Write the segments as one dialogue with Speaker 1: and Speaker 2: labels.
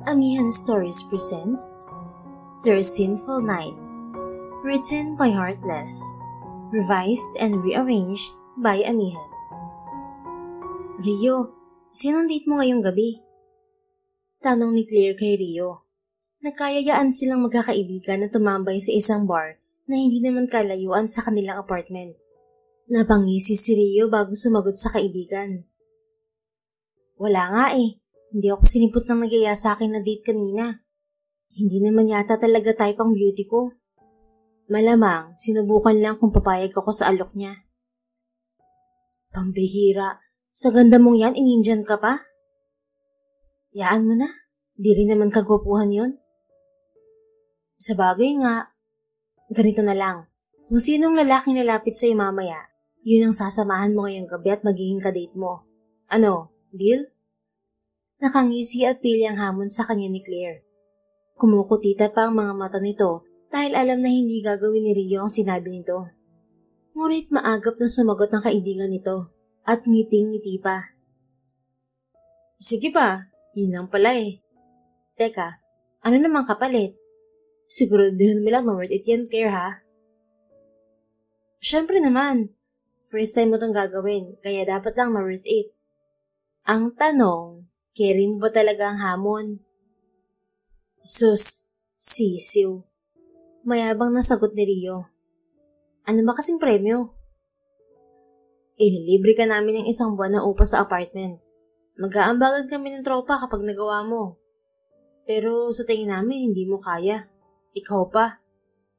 Speaker 1: Amihan Stories presents Their Sinful Night, written by Heartless, revised and rearranged by Amihan. Rio, sinong date mo ngayong gabi? Tanong ni Claire kay Rio. Nagkayayaan silang magkakaibigan na tumambay sa isang bar na hindi naman kalayuan sa kanilang apartment. Napangisi si Rio bago sumagot sa kaibigan. Wala nga eh. Hindi ako sinipot ng nagyaya sa akin na date kanina. Hindi naman yata talaga type ang beauty ko. Malamang, sinubukan lang kung papayag ako sa alok niya. Pambihira, sa ganda mong yan, in-Indian ka pa? Yaan mo na, di rin naman kagwapuhan yun. Sa bagay nga, ganito na lang. Kung sinong lalaking lalapit sa'yo mamaya, yun ang sasamahan mo ngayong gabi at magiging kadate mo. Ano, deal? Nakangisi at pili ang hamon sa kanya ni Claire. Kumukutita pa ang mga mata nito dahil alam na hindi gagawin ni Rio ang sinabi nito. Ngunit maagap na sumagot ng kaibigan nito at ngiting-ngiti pa. Sige pa, yun lang pala eh. Teka, ano namang kapalit? Siguraduhin mo lang na worth it yan, Claire ha? Siyempre naman, first time mo itong gagawin kaya dapat lang na worth it. Ang tanong, carry mo ba talaga ang hamon? Sus, sisiw. Mayabang na sagot ni Rio. Ano ba kasing premyo? Ililibre ka namin ng isang buwan na upa sa apartment. Mag-aambagan kami ng tropa kapag nagawa mo. Pero sa tingin namin hindi mo kaya. Ikaw pa.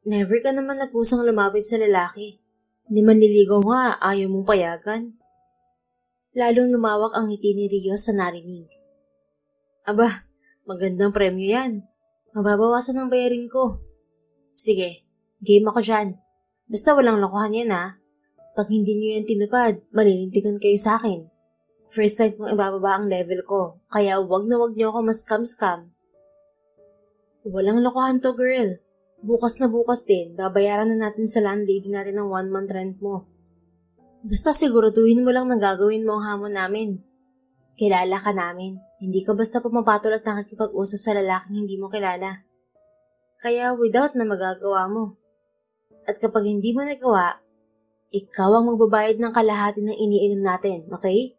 Speaker 1: Never ka naman nagkusang lumapit sa lalaki. Hindi man liligaw nga, ayaw mong payagan. Lalong lumawak ang ngiti ni Rio sa narinig. Aba, magandang premyo yan. Mababawasan ang bayarin ko. Sige, game ako dyan. Basta walang lokohan yan ha. Pag hindi nyo yan tinupad, malilintigan kayo sa akin. First time kong ibababa ang level ko, kaya wag na wag nyo ako mas-scam-scam. Walang lokohan to girl. Bukas na bukas din, babayaran na natin sa landlady natin ang 1 month rent mo. Basta siguraduhin mo lang na gagawin mo ang hamon namin. Kilala ka namin. Hindi ka basta pumapatol at nakikipag-usap sa lalaking hindi mo kilala. Kaya without na magagawa mo. At kapag hindi mo nagawa, ikaw ang magbabayad ng kalahati ng iniinom natin, okay?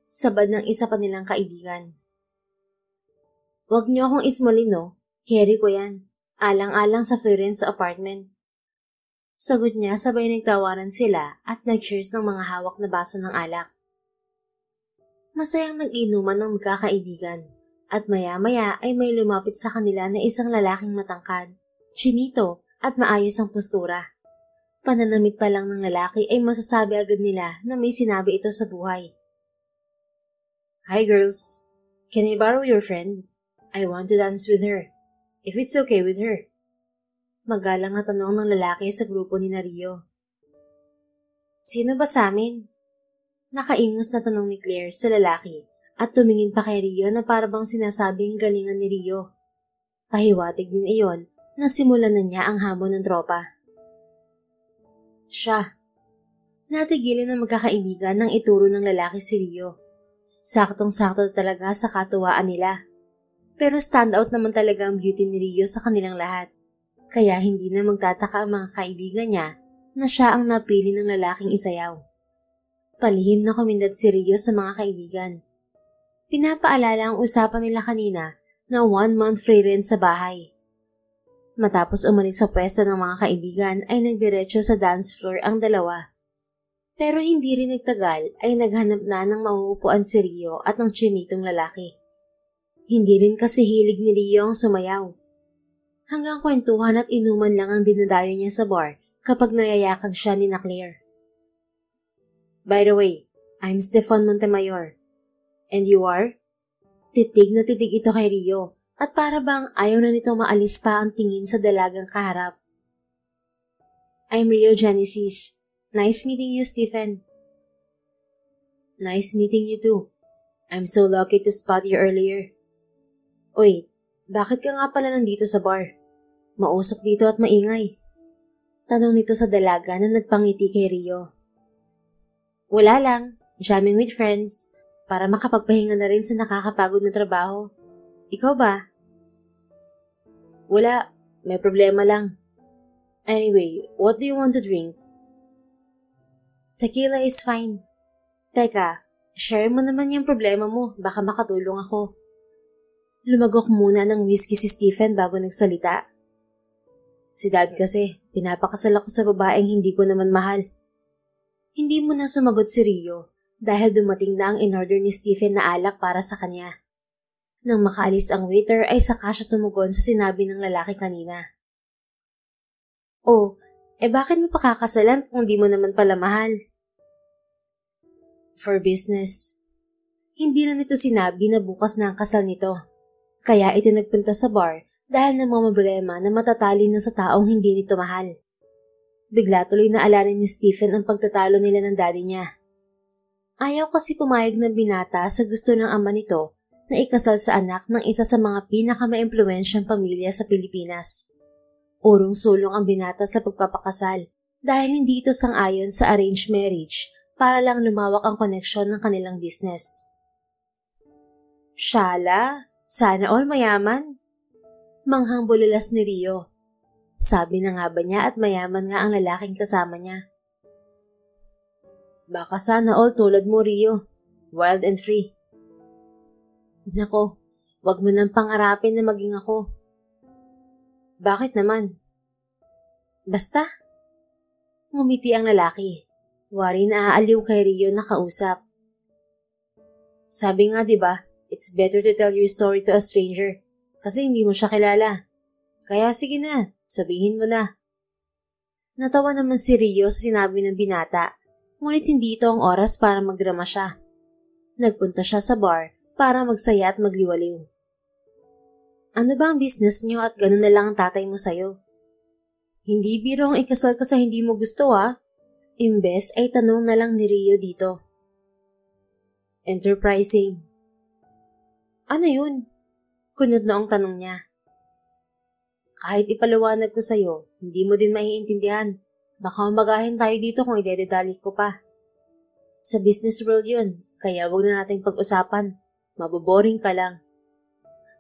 Speaker 1: Sabad ng isa pa nilang kaibigan. Huwag niyo akong ismolin no, carry ko yan. Alang-alang sa free rent sa apartment. Sagot niya sabay nagtawanan sila at nag-cheers ng mga hawak na baso ng alak. Masayang nag-inuman ng magkakaibigan at maya-maya ay may lumapit sa kanila na isang lalaking matangkad, chinito at maayos ang postura. Pananamit pa lang ng lalaki ay masasabi agad nila na may sinabi ito sa buhay. Hi girls, can I borrow your friend? I want to dance with her, if it's okay with her. Magalang na tanong ng lalaki sa grupo ni Rio. Sino ba sa amin? Nakaingos na tanong ni Claire sa lalaki at tumingin pa kay Rio na parabang sinasabing galingan ni Rio. Pahiwatig din iyon na simulan na niya ang hamon ng tropa. Siya. Natigilin ng magkakaibigan nang ituro ng lalaki si Rio. Saktong-sakto talaga sa katuwaan nila. Pero standout naman talaga ang beauty ni Rio sa kanilang lahat. Kaya hindi na magtataka ang mga kaibigan niya na siya ang napili ng lalaking isayaw. Palihim na kumindat si Rio sa mga kaibigan. Pinapaalala ang usapan nila kanina na 1 month free rent sa bahay. Matapos umalis sa pwesto ng mga kaibigan ay nagdiretso sa dance floor ang dalawa. Pero hindi rin nagtagal ay naghanap na ng mauupuan si Rio at ng chinitong lalaki. Hindi rin kasi hilig ni Rio ang sumayaw. Hanggang kwentuhan at inuman lang ang dinadayo niya sa bar kapag nayayakag siya ni Claire. By the way, I'm Stefan Montemayor. And you are? Titig na titig ito kay Rio at para bang ayaw na nito maalis pa ang tingin sa dalagang kaharap. I'm Rio Genesis. Nice meeting you, Stephen. Nice meeting you too. I'm so lucky to spot you earlier. Uy, bakit ka nga pala nandito sa bar? Mausok dito at maingay. Tanong nito sa dalaga na nagpangiti kay Rio. Wala lang, jamming with friends, para makapagpahinga na rin sa nakakapagod na trabaho. Ikaw ba? Wala, may problema lang. Anyway, what do you want to drink? Tequila is fine. Teka, share mo naman yung problema mo, baka makatulong ako. Lumagok muna ng whiskey si Stephen bago nagsalita. Si Dad kasi, pinapakasal ako sa babaeng hindi ko naman mahal. Hindi mo na sumagot si Rio dahil dumating na ang in-order ni Stephen na alak para sa kanya. Nang makaalis ang waiter ay saka siya tumugon sa sinabi ng lalaki kanina. Oh, bakit mo pakakasalan kung di mo naman pala mahal? For business. Hindi na nito sinabi na bukas na ang kasal nito. Kaya ito nagpunta sa bar dahil ng mga problema na matatali na sa taong hindi nito mahal. Bigla tuloy na alarin ni Stephen ang pagtatalo nila ng daddy niya. Ayaw kasi pumayag ng binata sa gusto ng ama nito na ikasal sa anak ng isa sa mga pinakamaimpluwensyang pamilya sa Pilipinas. Urong-sulong ang binata sa pagpapakasal dahil hindi ito sang-ayon sa arranged marriage para lang lumawak ang koneksyon ng kanilang business. Shala, sana all mayaman. Manghang bulalas ni Rio. Sabi na nga ba niya at mayaman nga ang lalaking kasama niya. Baka sana all tulad mo, Rio. Wild and free. Nako, wag mo nang pangarapin na maging ako. Bakit naman? Basta. Ngumiti ang lalaki. Wari na aaliw kay Rio na kausap. Sabi nga diba, it's better to tell your story to a stranger kasi hindi mo siya kilala. Kaya sige na, sabihin mo na. Natawa naman si Rio sa sinabi ng binata, ngunit hindi ito ang oras para magdrama siya. Nagpunta siya sa bar para magsaya at magliwaliw. Ano ba ang business niyo at ganun na lang ang tatay mo sa'yo? Hindi biro ang ikasal ka sa hindi mo gusto Imbes ay tanong na lang ni Rio dito. Enterprising. Ano yun? Kunod na ang tanong niya. Kahit ipaliwanag ko sa'yo, hindi mo din maiintindihan. Baka umagahin tayo dito kung idededali ko pa. Sa business world yun, kaya wag na nating pag-usapan. Maboboring ka lang.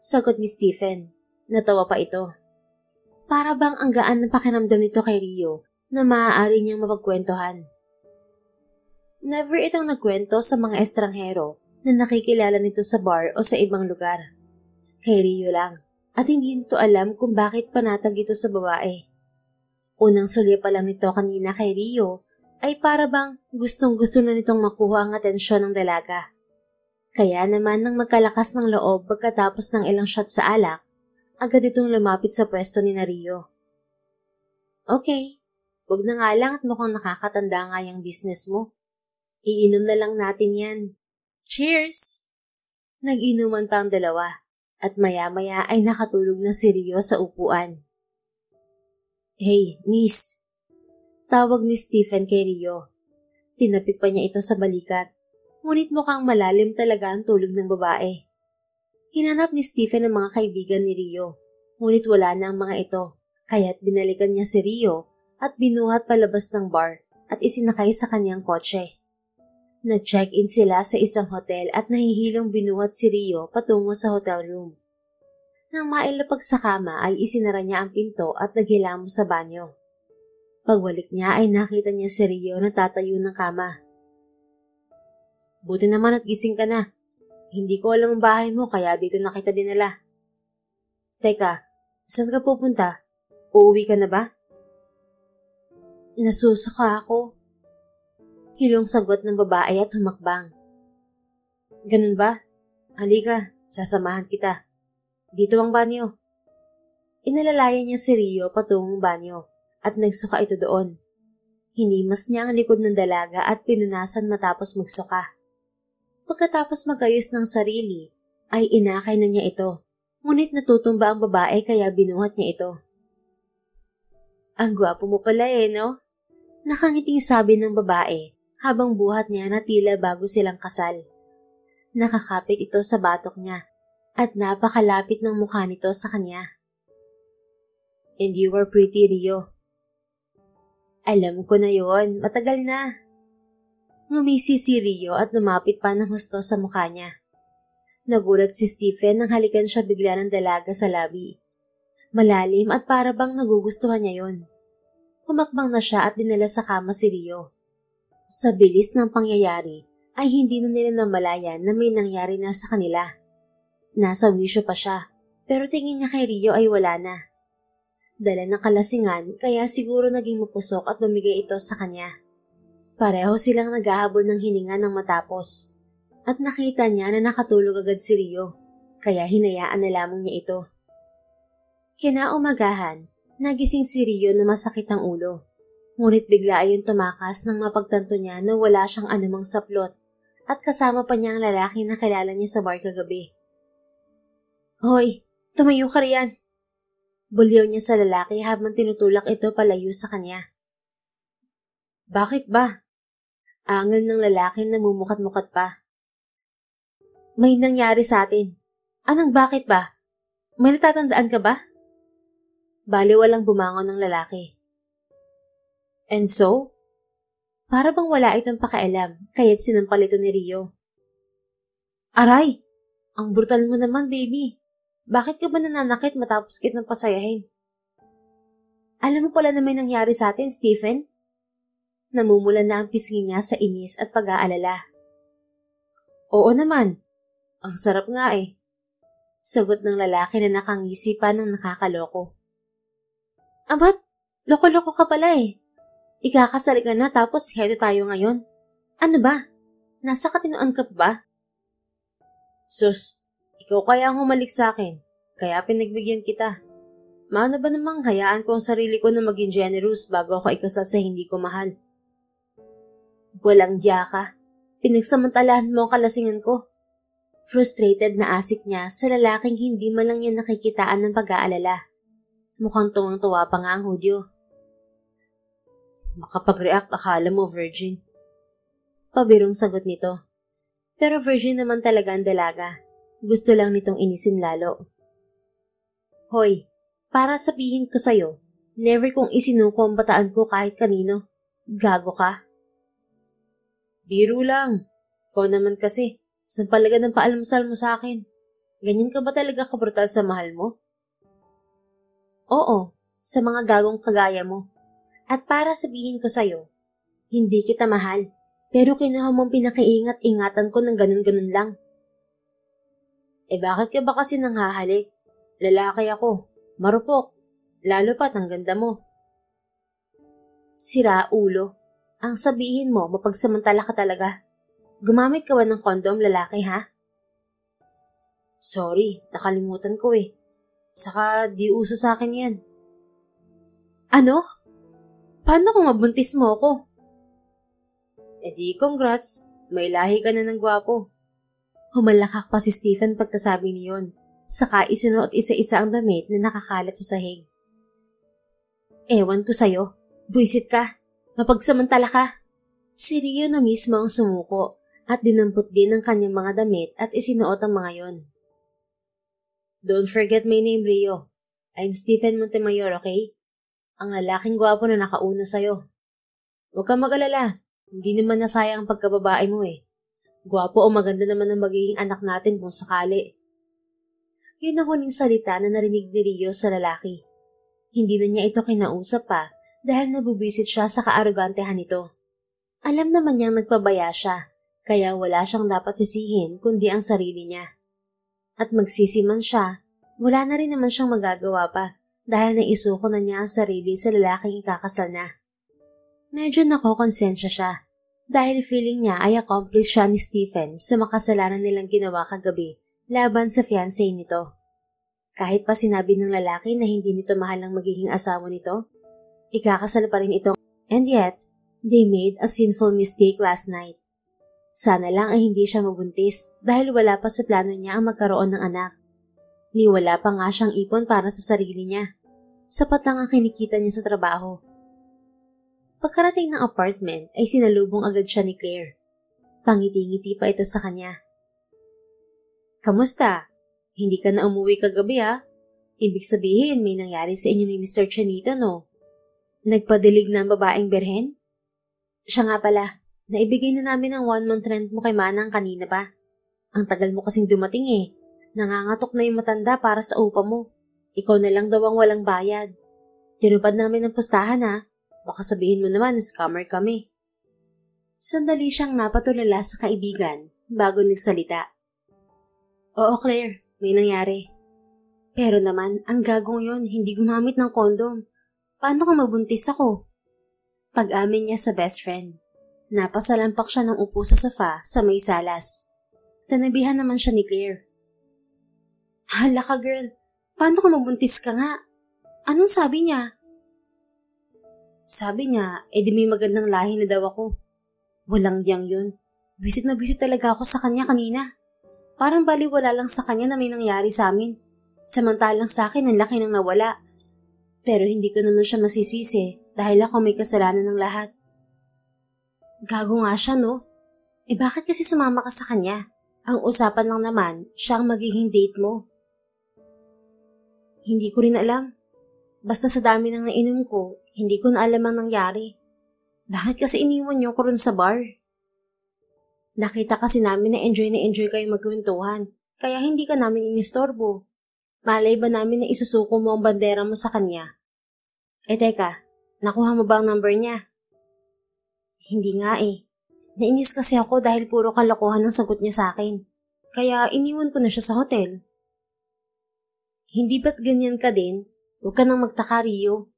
Speaker 1: Sagot ni Stephen. Natawa pa ito. Para bang ang gaan ng pakiramdam nito kay Rio na maaari niyang mapagkwentuhan. Never itong nagkwento sa mga estranghero na nakikilala nito sa bar o sa ibang lugar. Kay Rio lang. At hindi nito alam kung bakit panatag ito sa babae. Unang sulya pa lang nito kanina kay Rio ay para bang gustong-gusto na nitong makuha ang atensyon ng dalaga. Kaya naman nang magkalakas ng loob pagkatapos ng ilang shot sa alak, agad itong lumapit sa pwesto ni Rio. Okay, wag na nga lang at mukhang nakakatanda nga yung business mo. Iinom na lang natin yan. Cheers! Nag-inuman pa ang dalawa at maya-maya ay nakatulog na si Rio sa upuan. Hey, miss! Tawag ni Stephen kay Rio. Tinapik pa niya ito sa balikat. Ngunit mukhang malalim talaga ang tulog ng babae. Hinanap ni Stephen ang mga kaibigan ni Rio, ngunit wala na ang mga ito, kaya't binalikan niya si Rio at binuhat palabas ng bar at isinakay sa kanyang kotse. Nag-check-in sila sa isang hotel at nahihilong binuhat si Rio patungo sa hotel room. Nang mailapag sa kama ay isinara niya ang pinto at naghilamos sa banyo. Pagbalik niya ay nakita niya si Rio na tatayo ng kama. Buti naman at gising ka na. Hindi ko alam ang bahay mo kaya dito na kita dinala. Teka, saan ka pupunta? Uuwi ka na ba? Nasusaka ako. Hilong sagot ng babae at humakbang. Ganun ba? Halika, sasamahan kita. Dito ang banyo. Inalalayan niya si Rio patungong banyo at nagsuka ito doon. Hinimas niya ang likod ng dalaga at pinunasan matapos magsuka. Pagkatapos magayos ng sarili, ay inakay na niya ito. Ngunit natutumba ang babae kaya binuhat niya ito. Ang gwapo mo pala no? Nakangiting sabi ng babae habang buhat niya na tila bago silang kasal. Nakakapit ito sa batok niya at napakalapit ng mukha nito sa kanya. And you were pretty, Rio. Alam ko na yon, matagal na. Ngumisi si Rio at lumapit pa ng husto sa mukha niya. Nagulat si Stephen nang halikan siya bigla ng dalaga sa labi. Malalim at para bang nagugustuhan niya yon. Humakbang na siya at dinala sa kama si Rio. Sa bilis ng pangyayari ay hindi na nila namalayan na may nangyari na sa kanila. Nasa wisyo pa siya, pero tingin niya kay Rio ay wala na. Dala ng kalasingan kaya siguro naging mapusok at bumigay ito sa kanya. Pareho silang naghahabol ng hininga ng matapos. At nakita niya na nakatulog agad si Rio, kaya hinayaan na lamang niya ito. Kinaumagahan, nagising si Rio na masakit ang ulo. Ngunit bigla ayon tumakas nang mapagtanto niya na wala siyang anumang saplot at kasama pa niya ang lalaki na kilala niya sa bar kagabi. Hoy, tumayo ka riyan! Bulyaw niya sa lalaki habang tinutulak ito palayo sa kanya. Bakit ba? Angal ng lalaki na mumukat-mukat pa. May nangyari sa atin. Anong bakit ba? May natatandaan ka ba? Baliwalang bumangon ng lalaki. And so? Para bang wala itong pakialam, kaya't sinampal ito ni Rio. Aray! Ang brutal mo naman, baby. Bakit ka ba nananakit matapos kitang pasayahin? Alam mo pala na may nangyari sa atin, Stephen? Namumulan na ang pisngi niya sa inis at pag-aalala. Oo naman. Ang sarap nga eh. Sagot ng lalaki na nakangisi pa ng nakakaloko. Abat, loko-loko ka pala eh. Ikakasal ka na tapos heto tayo ngayon. Ano ba? Nasa katinoan ka pa ba? Sus, ikaw kaya ang humalik sa akin, kaya pinagbigyan kita. Maano ba namang hayaan ko ang sarili ko na maging generous bago ako ikasal sa hindi ko mahal? Walang diya ka. Pinagsamantalahan mo ang kalasingan ko. Frustrated na asik niya sa lalaking hindi man lang niya nakikitaan ng pag-aalala. Mukhang tuwang-tuwa pa nga ang Hudyo. Makapag-react akala mo virgin. Pabirong sagot nito. Pero virgin naman talaga ang dalaga. Gusto lang nitong inisin lalo. Hoy, para sabihin ko sa'yo, never kong isinuko ang bataan ko kahit kanino. Gago ka. Biro lang. Ikaw naman kasi. Sampalaga ng paalmusal mo sa akin. Ganyan ka ba talaga kabrutal sa mahal mo? Oo, sa mga gagong kagaya mo. At para sabihin ko sa'yo, hindi kita mahal, pero kinuha mong pinakiingat-ingatan ko ng ganun-ganun lang. Eh bakit ka ba kasi nanghahalik? Lalaki ako, marupok, lalo pat ang ganda mo. Sira ulo, ang sabihin mo mapagsamantala ka talaga. Gumamit ka ba ng kondom, lalaki, ha? Sorry, nakalimutan ko eh. Saka di uso sa akin yan. Ano? Paano kung mabuntis mo ako? Eh di congrats, may lahi ka na ng gwapo. Humalakak pa si Stephen pagkasabi niyon. Saka isinuot isa-isa ang damit na nakakalat sa sahig. Ewan ko sa'yo, buisit ka, mapagsamantala ka. Si Rio na mismo ang sumuko. At dinampot din ang kanyang mga damit at isinuot ang mga yon. Don't forget my name, Rio. I'm Stephen Montemayor, okay? Ang lalaking gwapo na nakauna sa'yo. Huwag kang mag-alala. Hindi naman nasayang ang pagkababae mo eh. Gwapo o maganda naman ang magiging anak natin kung sakali. Yun ang huling salita na narinig ni Rio sa lalaki. Hindi na niya ito kinausap pa dahil nabubisit siya sa kaarogantehan nito. Alam naman niyang nagpabaya siya. Kaya wala siyang dapat sisihin kundi ang sarili niya. At magsisi man siya, wala na rin naman siyang magagawa pa dahil naisuko na niya ang sarili sa lalaking ikakasal na. Medyo nakokonsensya siya dahil feeling niya ay accomplice siya ni Stephen sa makasalanan nilang ginawa kagabi laban sa fiancé nito. Kahit pa sinabi ng lalaki na hindi nito mahal ang magiging asawa nito, ikakasal pa rin ito. And yet, they made a sinful mistake last night. Sana lang ay hindi siya mabuntis dahil wala pa sa plano niya ang magkaroon ng anak. Ni wala pa nga siyang ipon para sa sarili niya. Sapat lang ang kinikita niya sa trabaho. Pagkarating ng apartment ay sinalubong agad siya ni Claire. Pangiti-ngiti pa ito sa kanya. Kamusta? Hindi ka na umuwi kagabi ha? Ibig sabihin may nangyari sa inyo ni Mr. Chanito no? Nagpadilig na ang babaeng berhen? Siya nga pala. Naibigay na namin ang 1-month rent mo kay Manang kanina pa. Ang tagal mo kasing dumating eh. Nangangatok na yung matanda para sa upa mo. Ikaw na lang daw ang walang bayad. Tinupad namin ang pustahan ha. Baka sabihin mo naman na scammer kami. Sandali siyang napatulala sa kaibigan bago nagsalita. Oo Claire, may nangyari. Pero naman, ang gagong yon hindi gumamit ng kondom. Paano kung mabuntis ako? Pag-amin niya sa best friend. Napasalampak siya ng upo sa sofa sa may salas. Tanabihan naman siya ni Claire. Hala ka girl, paano kung mabuntis ka nga? Anong sabi niya? Sabi niya, di may magandang lahi na daw ako. Walang yang yun. Bisit na bisit talaga ako sa kanya kanina. Parang baliwala lang sa kanya na may nangyari sa amin. Samantalang sa akin ang laki nang nawala. Pero hindi ko naman siya masisisi dahil ako may kasalanan ng lahat. Gago nga siya no? Bakit kasi sumama ka sa kanya? Ang usapan lang naman, siya ang magiging date mo. Hindi ko rin alam. Basta sa dami ng nainom ko, hindi ko na alam ang nangyari. Bakit kasi iniwan niyo ko rin sa bar? Nakita kasi namin na enjoy kayo magkwentuhan, kaya hindi ka namin inistorbo. Malay ba namin na isusuko mo ang bandera mo sa kanya? Teka, nakuha mo ba ang number niya? Hindi nga eh. Nainis kasi ako dahil puro kalokohan ang sagot niya sa akin. Kaya iniwan ko na siya sa hotel. Hindi ba't ganyan ka din? Huwag ka nang magtaka, Rio.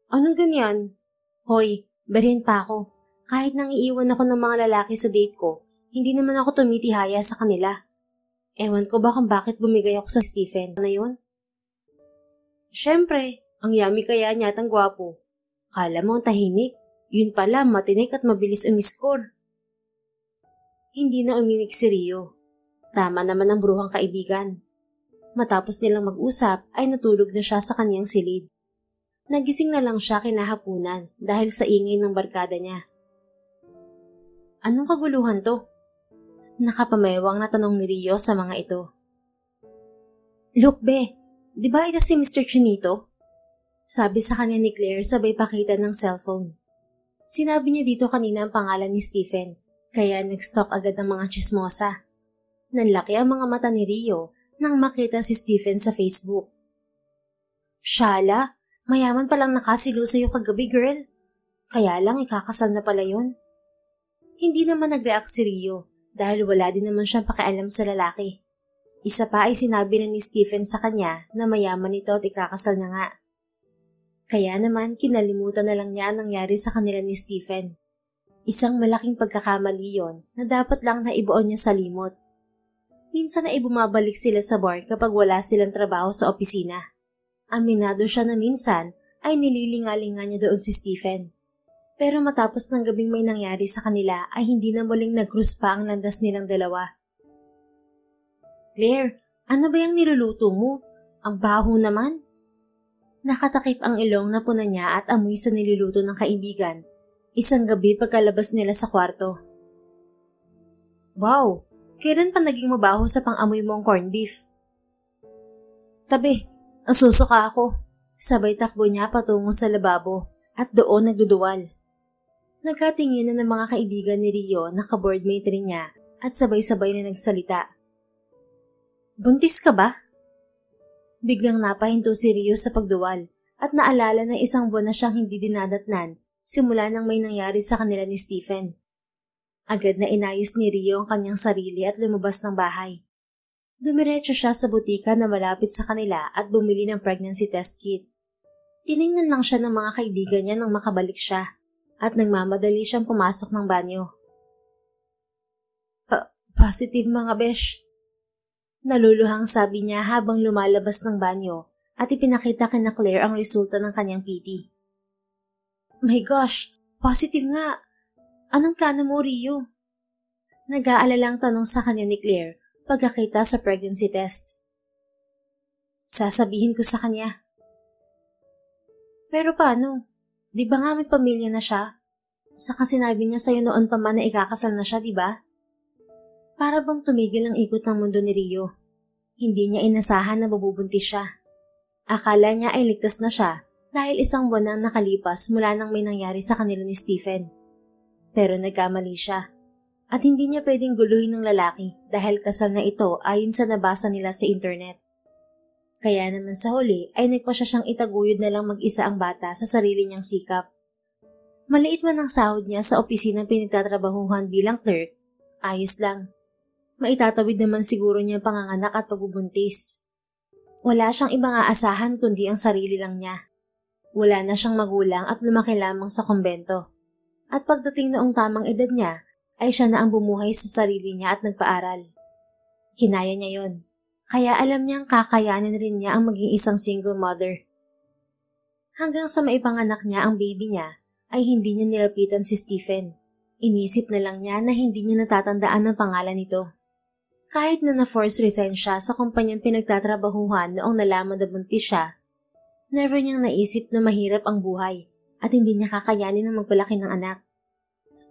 Speaker 1: Anong ganyan? Hoy, barihan pa ako. Kahit nang iiwan ako ng mga lalaki sa date ko, hindi naman ako tumitihaya sa kanila. Ewan ko ba kung bakit bumigay ako sa Stephen na yun? Siyempre, ang yummy kaya niya at ang gwapo. Kala mo ang tahimik. Yun pala, matinik at mabilis umiscore. Hindi na umimik si Rio. Tama naman ang bruhang kaibigan. Matapos nilang mag-usap ay natulog na siya sa kanyang silid. Nagising na lang siya kinahapunan dahil sa ingay ng barkada niya. Anong kaguluhan to? Nakapamewang na tanong ni Rio sa mga ito. Look be, di ba ito si Mr. Chinito? Sabi sa kanya ni Claire sabay pakita ng cellphone. Sinabi niya dito kanina ang pangalan ni Stephen, kaya nag-stalk agad ng mga chismosa. Nanlaki ang mga mata ni Rio nang makita si Stephen sa Facebook. Shala, mayaman palang nakasilo sa'yo kagabi girl. Kaya lang ikakasal na pala yun. Hindi naman nag-react si Rio dahil wala din naman siyang pakialam sa lalaki. Isa pa ay sinabi na ni Stephen sa kanya na mayaman ito at ikakasal na nga. Kaya naman kinalimutan na lang niya ang nangyari sa kanila ni Stephen. Isang malaking pagkakamali yon na dapat lang naibuon niya sa limot. Minsan ay bumabalik sila sa bar kapag wala silang trabaho sa opisina. Aminado siya na minsan ay nililingalinga niya doon si Stephen. Pero matapos ng gabing may nangyari sa kanila ay hindi na muling nag-cruise pa ang landas nilang dalawa. Claire, ano ba yung niluluto mo? Ang baho naman. Nakatakip ang ilong na puna niya at amoy sa niluluto ng kaibigan. Isang gabi pagkalabas nila sa kwarto. Wow! Kailan pa naging mabaho sa pang-amoy mo ang corned beef? Tabi, nasusuka ako. Sabay takbo niya patungo sa lababo at doon nagduduwal. Nagkatingin na ng mga kaibigan ni Rio na ka-boardmate rin niya at sabay-sabay na nagsalita. Buntis ka ba? Biglang napahinto si Rio sa pagduwal at naalala na isang buwan na siyang hindi dinadatnan simula nang may nangyari sa kanila ni Stephen. Agad na inayos ni Rio ang kanyang sarili at lumabas ng bahay. Dumiretso siya sa butika na malapit sa kanila at bumili ng pregnancy test kit. Tiningnan lang siya ng mga kaibigan niya nang makabalik siya at nagmamadali siyang pumasok ng banyo. Positive mga besh. Naluluhang sabi niya habang lumalabas ng banyo at ipinakita kina Claire ang resulta ng kanyang PT. My gosh, positive nga. Anong plano mo, Rio? Nag-aalalang tanong sa kanya ni Claire pagkakita sa pregnancy test. Sasabihin ko sa kanya. Pero paano? Di ba nga may pamilya na siya? Saka sinabi niya sa'yo noon pa man na ikakasal na siya, di ba? Para bang tumigil ang ikot ng mundo ni Rio. Hindi niya inasahan na mabubuntis siya. Akala niya ay ligtas na siya dahil isang buwan na nakalipas mula nang may nangyari sa kanila ni Stephen. Pero nagkamali siya. At hindi niya pwedeng guluhin ng lalaki dahil kasal na ito ayon sa nabasa nila sa internet. Kaya naman sa huli ay nagpasya siyang itaguyod na lang mag-isa ang bata sa sarili niyang sikap. Maliit man ang sahod niya sa opisinang pinagtatrabahuhan bilang clerk, ayos lang. Maitatawid naman siguro niya panganganak at pagbubuntis. Wala siyang ibang aasahan kundi ang sarili lang niya. Wala na siyang magulang at lumaki lamang sa kumbento. At pagdating noong tamang edad niya, ay siya na ang bumuhay sa sarili niya at nagpaaral. Kinaya niya yon. Kaya alam niyang kakayanin rin niya ang maging isang single mother. Hanggang sa maipanganak niya ang baby niya, ay hindi niya nilapitan si Stephen. Inisip na lang niya na hindi niya natatandaan ang pangalan nito. Kahit na na-force resign siya sa kumpanyang pinagtatrabahuhan noong nalaman na buntis siya, never niyang naisip na mahirap ang buhay at hindi niya kakayanin ang magpalaki ng anak.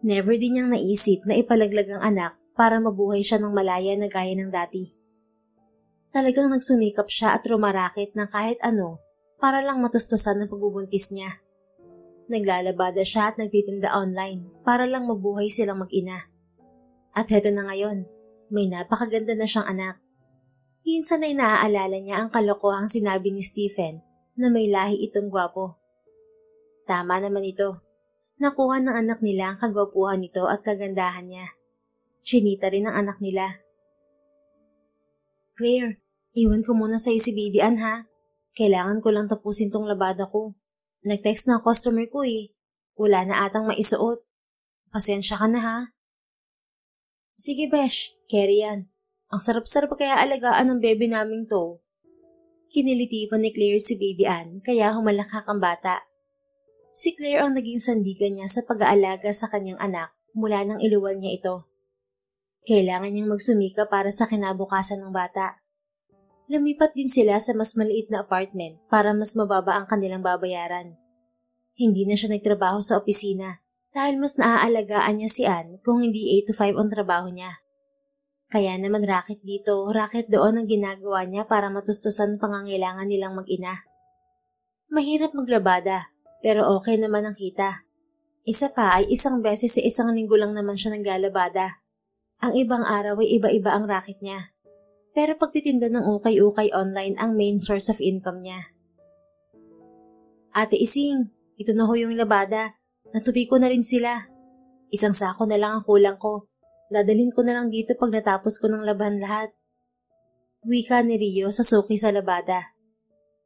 Speaker 1: Never din niyang naisip na ipalaglag ang anak para mabuhay siya ng malaya na gaya ng dati. Talagang nagsumikap siya at rumarakit ng kahit ano para lang matustusan ang pagbubuntis niya. Naglalabada siya at nagtitinda online para lang mabuhay silang mag-ina. At heto na ngayon, may napakaganda na siyang anak. Minsan ay naaalala niya ang kalokohang sinabi ni Stephen na may lahi itong gwapo. Tama naman ito. Nakuha ng anak nila ang kagwapuhan nito at kagandahan niya. Chinita rin ang anak nila. Claire, iwan ko muna sa'yo si Baby Ann ha. Kailangan ko lang tapusin tong labada ko. Nag-text na ang customer ko eh. Wala na atang maisuot. Pasensya ka na ha. Sige besh, carry yan. Ang sarap-sarap kaya alagaan ng bebe naming to. Kiniliti pa ni Claire si Baby Ann kaya humalakak ang bata. Si Claire ang naging sandigan niya sa pag-aalaga sa kanyang anak mula nang iluwal niya ito. Kailangan niyang magsumika para sa kinabukasan ng bata. Lumipat din sila sa mas maliit na apartment para mas mababa ang kanilang babayaran. Hindi na siya nagtrabaho sa opisina dahil mas naaalagaan niya si Ann kung hindi 8 to 5 ang trabaho niya. Kaya naman racket dito, racket doon ang ginagawa niya para matustusan pangangailangan nilang mag-ina. Mahirap maglabada, pero okay naman ang kita. Isa pa ay isang beses sa isang linggo lang naman siya naglalabada. Ang ibang araw ay iba-iba ang racket niya. Pero pagtitinda ng ukay-ukay online ang main source of income niya. Ate Ising, ito na ho yung labada. Natupi ko na rin sila. Isang sako na lang ang kulang ko. Dadalhin ko na lang dito pag natapos ko ng labahan lahat. Wika ni Rio sa suki sa labada.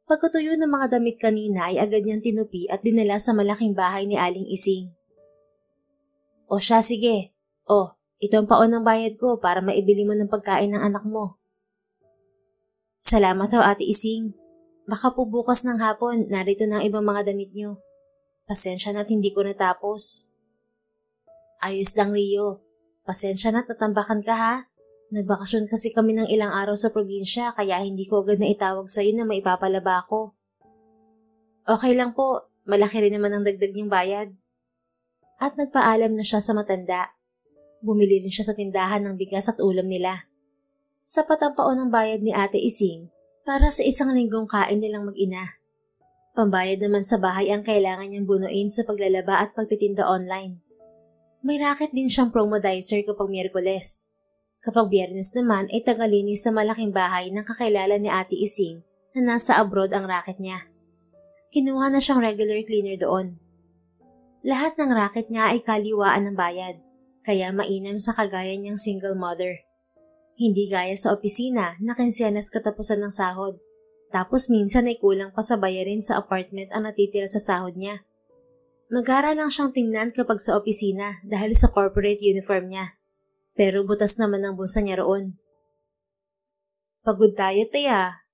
Speaker 1: Pagkatuyo ng mga damit kanina ay agad niyang tinupi at dinala sa malaking bahay ni Aling Ising. O siya, sige. O, ito ang paon ng bayad ko para maibili mo ng pagkain ng anak mo. Salamat ho, Ate Ising. Baka po bukas ng hapon, narito na ang ibang mga damit niyo. Pasensya na't hindi ko natapos. Ayos lang, Rio. Pasensya na't natambakan ka ha. Nagbakasyon kasi kami ng ilang araw sa probinsya kaya hindi ko agad na itawag sa'yo na maipapalaba ko. Okay lang po, malaki rin naman ang dagdag niyong bayad. At nagpaalam na siya sa matanda. Bumili rin siya sa tindahan ng bigas at ulam nila. Sapat ang paon ng bayad ni Ate Ising para sa isang linggong kain nilang mag-ina. Pambayad naman sa bahay ang kailangan niyang bunuin sa paglalaba at pagtitinda online. May racket din siyang promodizer kapag Miyerkules. Kapag Biyernes naman ay tagalinis sa malaking bahay ng kakilala ni Ate Ising na nasa abroad ang racket niya. Kinuha na siyang regular cleaner doon. Lahat ng racket niya ay kaliwaan ng bayad, kaya mainam sa kagaya niyang single mother. Hindi gaya sa opisina na kinsenas katapusan ng sahod. Tapos minsan ay kulang pa sa bayarin sa apartment ang natitira sa sahod niya. Magara lang siyang tingnan kapag sa opisina dahil sa corporate uniform niya. Pero butas naman ang bulsa niya roon. Pagod tayo, Taya.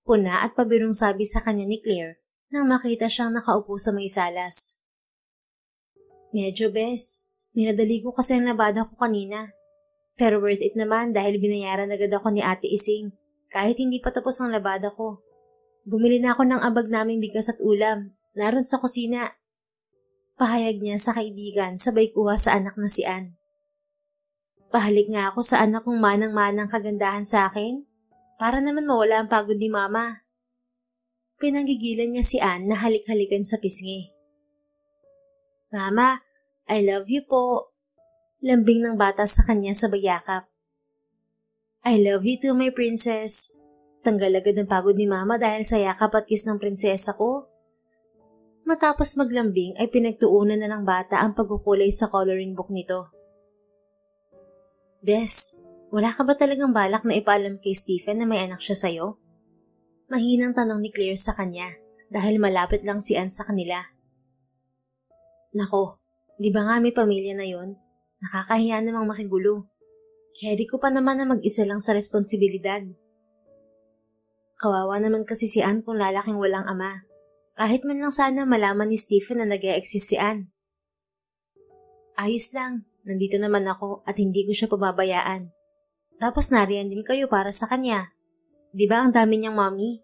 Speaker 1: Puna at pabirong sabi sa kanya ni Claire nang makita siyang nakaupo sa may salas. Medyo, Bes. Minadali ko kasi ang labada ko kanina. Pero worth it naman dahil binayaran agad ako ni Ate Ising. Kahit hindi pa tapos ang labada ko. Bumili na ako ng abag naming bigas at ulam. Naroon sa kusina. Pahayag niya sa kaibigan sabay kuha sa anak na si Ann. Pahalik nga ako sa anak kong manang-manang kagandahan sa akin. Para naman mawala ang pagod ni Mama. Pinanggigilan niya si Ann na halik-halikan sa pisngi. Mama, I love you po. Lambing ng bata sa kanya sa bayakap. I love you too, my princess. Tanggal agad ang pagod ni mama dahil sa yakap at kiss ng prinsesa ko. Matapos maglambing ay pinagtuunan na ng bata ang pagkukulay sa coloring book nito. Bes, wala ka ba talagang balak na ipaalam kay Stephen na may anak siya sa'yo? Mahinang tanong ni Claire sa kanya dahil malapit lang si Anne sa kanila. Nako, di ba nga may pamilya na yon? Nakakahiya namang makigulo. Carry ko pa naman na mag-isa lang sa responsibilidad. Kawawa naman kasi si Anne kung lalaking walang ama. Kahit man lang sana malaman ni Stephen na nag-e-exist si Anne. Ayos lang, nandito naman ako at hindi ko siya pababayaan. Tapos nariyan din kayo para sa kanya. Di ba ang dami niyang mommy?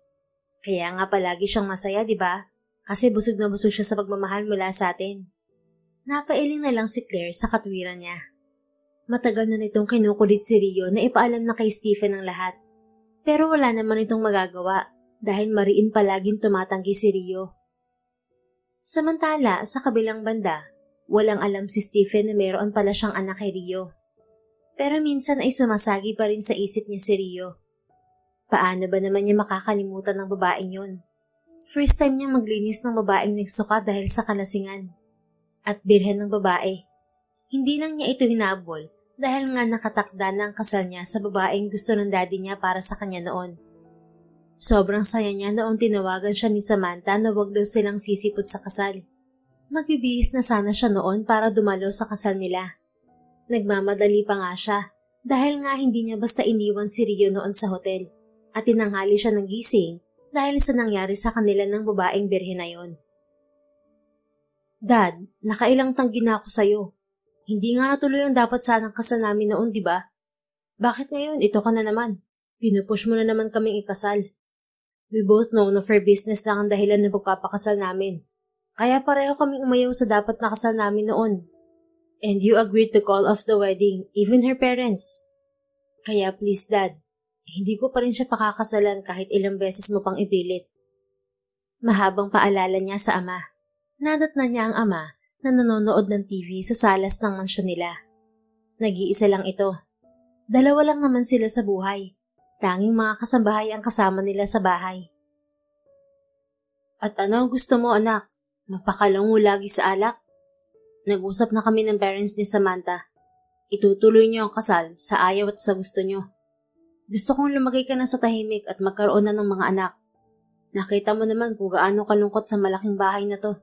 Speaker 1: Kaya nga palagi siyang masaya, di ba? Kasi busog na busog siya sa pagmamahal mula sa atin. Napailing na lang si Claire sa katwiran niya. Matagal na nitong kinukulit si Rio na ipaalam na kay Stephen ang lahat. Pero wala naman itong magagawa dahil mariin palaging tumatanggi si Rio. Samantala, sa kabilang banda, walang alam si Stephen na mayroon pala siyang anak kay Rio. Pero minsan ay sumasagi pa rin sa isip niya si Rio. Paano ba naman niya makakalimutan ng babaeng yun? First time niya maglinis ng babaeng nagsuka dahil sa kalasingan. At birhen ng babae. Hindi lang niya ito hinabol dahil nga nakatakda na ang kasal niya sa babaeng gusto ng daddy niya para sa kanya noon. Sobrang saya niya noon tinawagan siya ni Samantha na wag daw silang sisipot sa kasal. Magbibihis na sana siya noon para dumalo sa kasal nila. Nagmamadali pa nga siya dahil nga hindi niya basta iniwan si Rio noon sa hotel at tinanghali siya ng gising dahil sa nangyari sa kanila ng babaeng birhen na yon. Dad, nakailang tanggi na ako sa'yo. Hindi nga natuloy ang dapat sanang kasal namin noon, di ba? Bakit ngayon? Ito ka na naman. Pinupush mo na naman kaming ikasal. We both know na fair business lang ang dahilan ng pagpapakasal namin. Kaya pareho kaming umayaw sa dapat na kasal namin noon. And you agreed to call off the wedding, even her parents. Kaya please, Dad, hindi ko pa rin siya pakakasalan kahit ilang beses mo pang ipilit. Mahabang paalala niya sa ama. Nadatna niya ang ama na nanonood ng TV sa salas ng mansyon nila. Nag-iisa lang ito. Dalawa lang naman sila sa buhay. Tanging mga kasambahay ang kasama nila sa bahay. At ano ang gusto mo, anak? Magpakalungo lagi sa alak? Nag-usap na kami ng parents ni Samantha. Itutuloy niyo ang kasal sa ayaw at sa gusto niyo. Gusto kong lumagay ka na sa tahimik at magkaroon na ng mga anak. Nakita mo naman kung gaano kalungkot sa malaking bahay na to.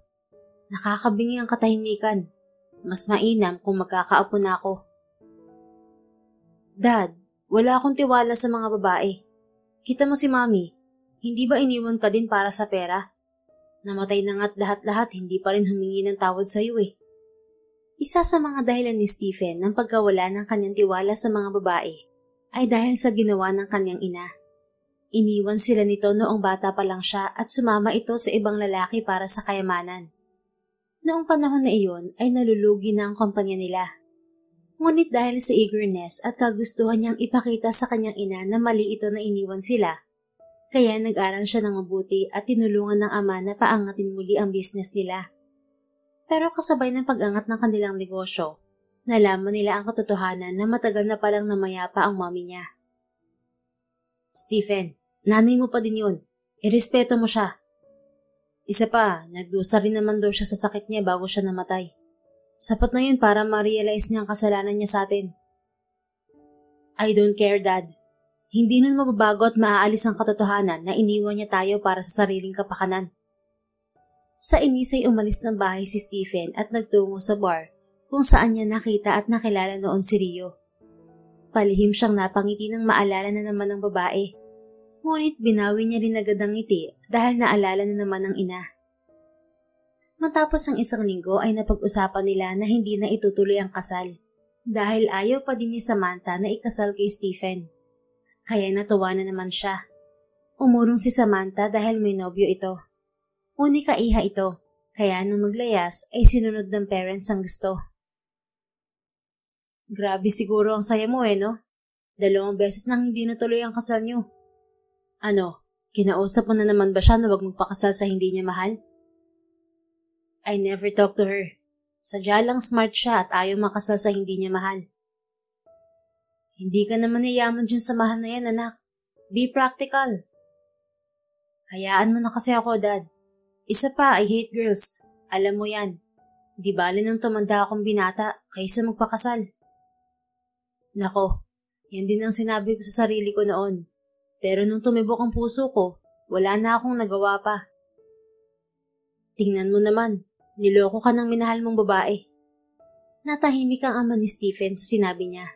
Speaker 1: Nakakabingi ang katahimikan. Mas mainam kung magkakaapo na ako. Dad, wala akong tiwala sa mga babae. Kita mo si Mami, hindi ba iniwan ka din para sa pera? Namatay na nga't lahat-lahat hindi pa rin humingi ng tawad sa iyo eh. Isa sa mga dahilan ni Stephen ng pagkawala ng kanyang tiwala sa mga babae ay dahil sa ginawa ng kanyang ina. Iniwan sila nito noong bata pa lang siya at sumama ito sa ibang lalaki para sa kayamanan. Noong panahon na iyon ay nalulugi na ang kumpanya nila. Ngunit dahil sa eagerness at kagustuhan niyang ipakita sa kanyang ina na mali ito na iniwan sila, kaya nag-aral siya ng mabuti at tinulungan ng ama na paangatin muli ang business nila. Pero kasabay ng pag-angat ng kanilang negosyo, nalaman nila ang katotohanan na matagal na palang namayapa ang mommy niya. Stephen, nanay mo pa din yun. Irespeto mo siya. Isa pa, nagdusa rin naman daw siya sa sakit niya bago siya namatay. Sapat na yun para ma-realize niya ang kasalanan niya sa atin. I don't care, Dad. Hindi nun mababago at maaalis ang katotohanan na iniwan niya tayo para sa sariling kapakanan. Sa inis ay umalis ng bahay si Stephen at nagtungo sa bar kung saan niya nakita at nakilala noon si Rio. Palihim siyang napangiti nang maalala na naman ng babae. Ngunit binawi niya rin agad ang ngiti dahil naalala na naman ng ina. Matapos ang isang linggo ay napag-usapan nila na hindi na itutuloy ang kasal dahil ayaw pa din ni Samantha na ikasal kay Stephen. Kaya natuwa na naman siya. Umurong si Samantha dahil may nobyo ito. Unika iha ito, kaya nung maglayas ay sinunod ng parents ang gusto. Grabe siguro ang saya mo no? 2 beses nang hindi natuloy ang kasal niyo. Ano, kinausap mo na naman ba siya na wag magpakasal sa hindi niya mahal? I never talked to her. Sadya lang smart siya at ayaw makasal sa hindi niya mahal. Hindi ka naman yayaman dyan sa mahal na yan, anak. Be practical. Hayaan mo na kasi ako, Dad. Isa pa, I hate girls. Alam mo yan. Di bali nang tumanda akong binata kaysa magpakasal. Nako, yan din ang sinabi ko sa sarili ko noon. Pero nung tumibok ang puso ko, wala na akong nagawa pa. Tingnan mo naman, niloko ka ng minahal mong babae. Natahimik ang ama ni Stephen sa sinabi niya.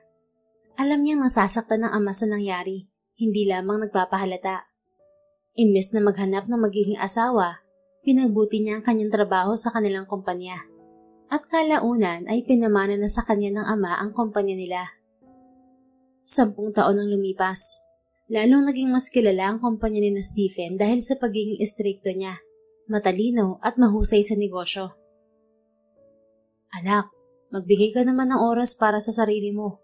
Speaker 1: Alam niyang nasasaktan ng ama sa nangyari, hindi lamang nagpapahalata. Imbes na maghanap ng magiging asawa, pinagbuti niya ang kanyang trabaho sa kanilang kumpanya. At kalaunan ay pinamana na sa kanya ng ama ang kumpanya nila. 10 taon ang lumipas. Lalong naging mas kilala ang kumpanya ni na Stephen dahil sa pagiging istrikto niya, matalino at mahusay sa negosyo. Anak, magbigay ka naman ng oras para sa sarili mo.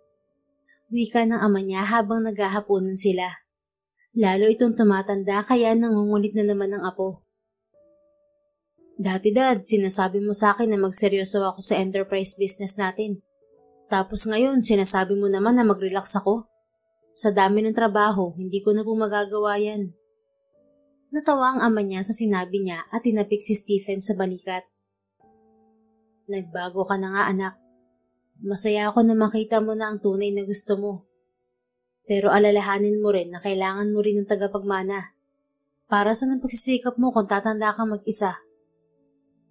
Speaker 1: Wika ng ama niya habang naghahaponan sila. Lalo itong tumatanda kaya nangungulit na naman ang apo. Dati Dad, sinasabi mo sa akin na magseryoso ako sa enterprise business natin. Tapos ngayon, sinasabi mo naman na mag-relax ako. Sa dami ng trabaho, hindi ko na po magagawa yan. Natawa ang ama niya sa sinabi niya at tinapik si Stephen sa balikat. Nagbago ka na nga anak. Masaya ako na makita mo na ang tunay na gusto mo. Pero alalahanin mo rin na kailangan mo rin ng tagapagmana. Para sa pagsisikap mo kung tatanda kang mag-isa.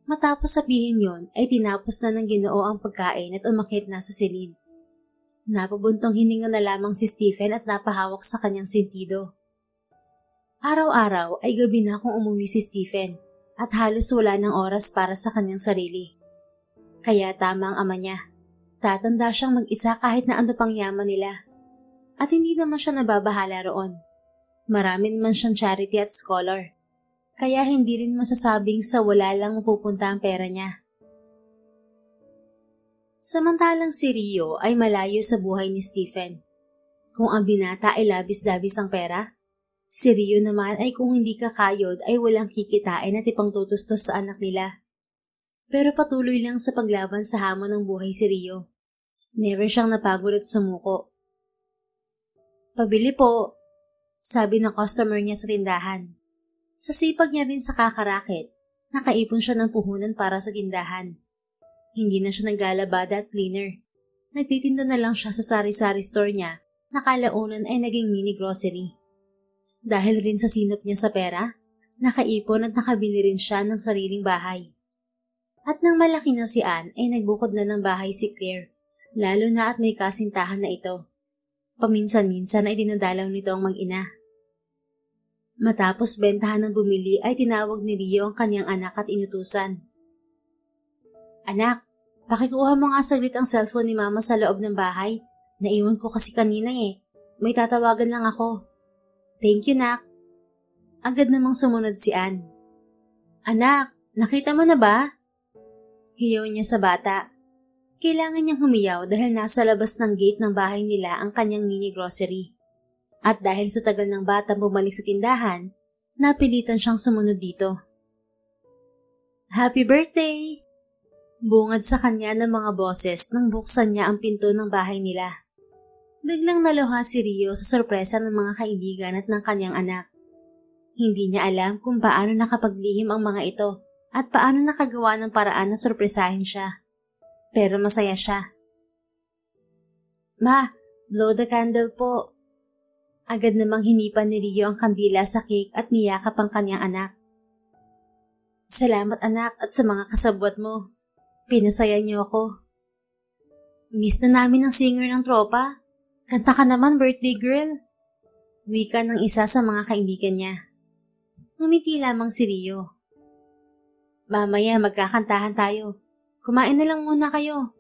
Speaker 1: Matapos sabihin yon ay tinapos na ng Ginoo ang pagkain at umakyat na sa silid. Napabuntong hininga na lamang si Stephen at napahawak sa kanyang sentido. Araw-araw ay gabi na kung umuwi si Stephen at halos wala ng oras para sa kanyang sarili. Kaya tama ang ama niya. Tatanda siyang mag-isa kahit na ano pang yaman nila. At hindi naman siya nababahala roon. Marami naman siyang charity at scholar. Kaya hindi rin masasabing sa wala lang mapupunta ang pera niya. Samantalang si Rio ay malayo sa buhay ni Stephen. Kung ang binata ay labis-labis ang pera, si Rio naman ay kung hindi kakayod ay walang kikitain at ipangtutustos sa anak nila. Pero patuloy lang sa paglaban sa hamon ng buhay si Rio. Never siyang napagod at sumuko. Pabili po, sabi ng customer niya sa tindahan. Sa sipag niya rin sa kakaraket, nakaipon siya ng puhunan para sa tindahan. Hindi na siya naglalabada at cleaner. Nagtitinda na lang siya sa sari-sari store niya na kalaunan ay naging mini grocery. Dahil rin sa sinop niya sa pera, nakaipon at nakabili rin siya ng sariling bahay. At nang malaki na si Anne ay nagbukod na ng bahay si Claire, lalo na at may kasintahan na ito. Paminsan-minsan ay dinadalaw nito ang mag-ina. Matapos bentahan ng bumili ay tinawag ni Rio ang kanyang anak at inutusan. Anak, pakikuha mo nga saglit ang cellphone ni Mama sa loob ng bahay. Naiwan ko kasi kanina eh. May tatawagan lang ako. Thank you, Nak. Agad namang sumunod si Anne. Anak, nakita mo na ba? Hiyaw niya sa bata. Kailangan niyang humiyaw dahil nasa labas ng gate ng bahay nila ang kanyang mini grocery. At dahil sa tagal ng bata bumalik sa tindahan, napilitan siyang sumunod dito. Happy birthday! Bungad sa kanya ng mga boses nang buksan niya ang pinto ng bahay nila. Biglang naluha si Rio sa sorpresa ng mga kaibigan at ng kanyang anak. Hindi niya alam kung paano nakapaglihim ang mga ito at paano nakagawa ng paraan na sorpresahin siya. Pero masaya siya. Ma, blow the candle po. Agad namang hinipan ni Rio ang kandila sa cake at niyakap ang kanyang anak. Salamat anak at sa mga kasabwat mo. Pinasaya niyo ako. Miss na namin ang singer ng tropa. Kanta ka naman, birthday girl. Wika ng isa sa mga kaibigan niya. Ngumiti lamang si Rio. Mamaya magkakantahan tayo. Kumain na lang muna kayo.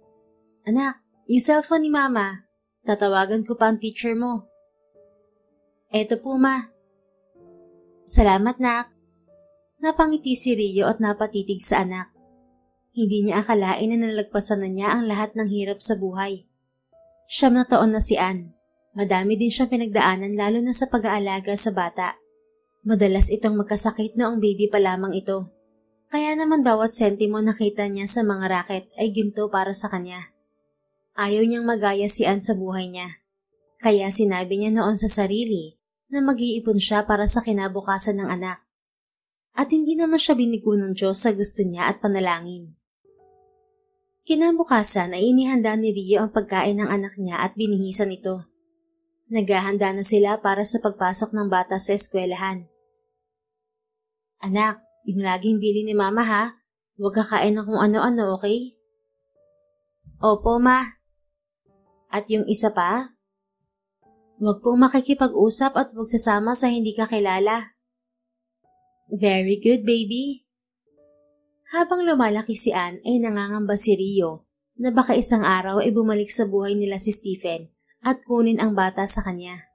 Speaker 1: Anak, yung cellphone ni Mama. Tatawagan ko pa ang teacher mo. Eto po, Ma. Salamat, Nak. Napangiti si Rio at napatitig sa anak. Hindi niya akalain na nalagpasan na niya ang lahat ng hirap sa buhay. 9 na taon na si Anne. Madami din siyang pinagdaanan lalo na sa pag-aalaga sa bata. Madalas itong magkasakit noong baby pa lamang ito. Kaya naman bawat sentimo nakita niya sa mga racket ay ginto para sa kanya. Ayaw niyang magaya si Ann sa buhay niya. Kaya sinabi niya noon sa sarili na mag-iipon siya para sa kinabukasan ng anak. At hindi naman siya binigo ng Diyos sa gusto niya at panalangin. Kinabukasan ay inihanda ni Rio ang pagkain ng anak niya at binihisan ito. Naghahanda na sila para sa pagpasok ng bata sa eskwelahan. Anak, yung laging bili ni Mama ha, huwag kakain ng kung ano-ano, okay? Opo, Ma. At yung isa pa? Huwag pong makikipag-usap at huwag sasama sa hindi kakilala. Very good, baby. Habang lumalaki si Ann ay nangangamba si Rio na baka isang araw ay bumalik sa buhay nila si Stephen at kunin ang bata sa kanya.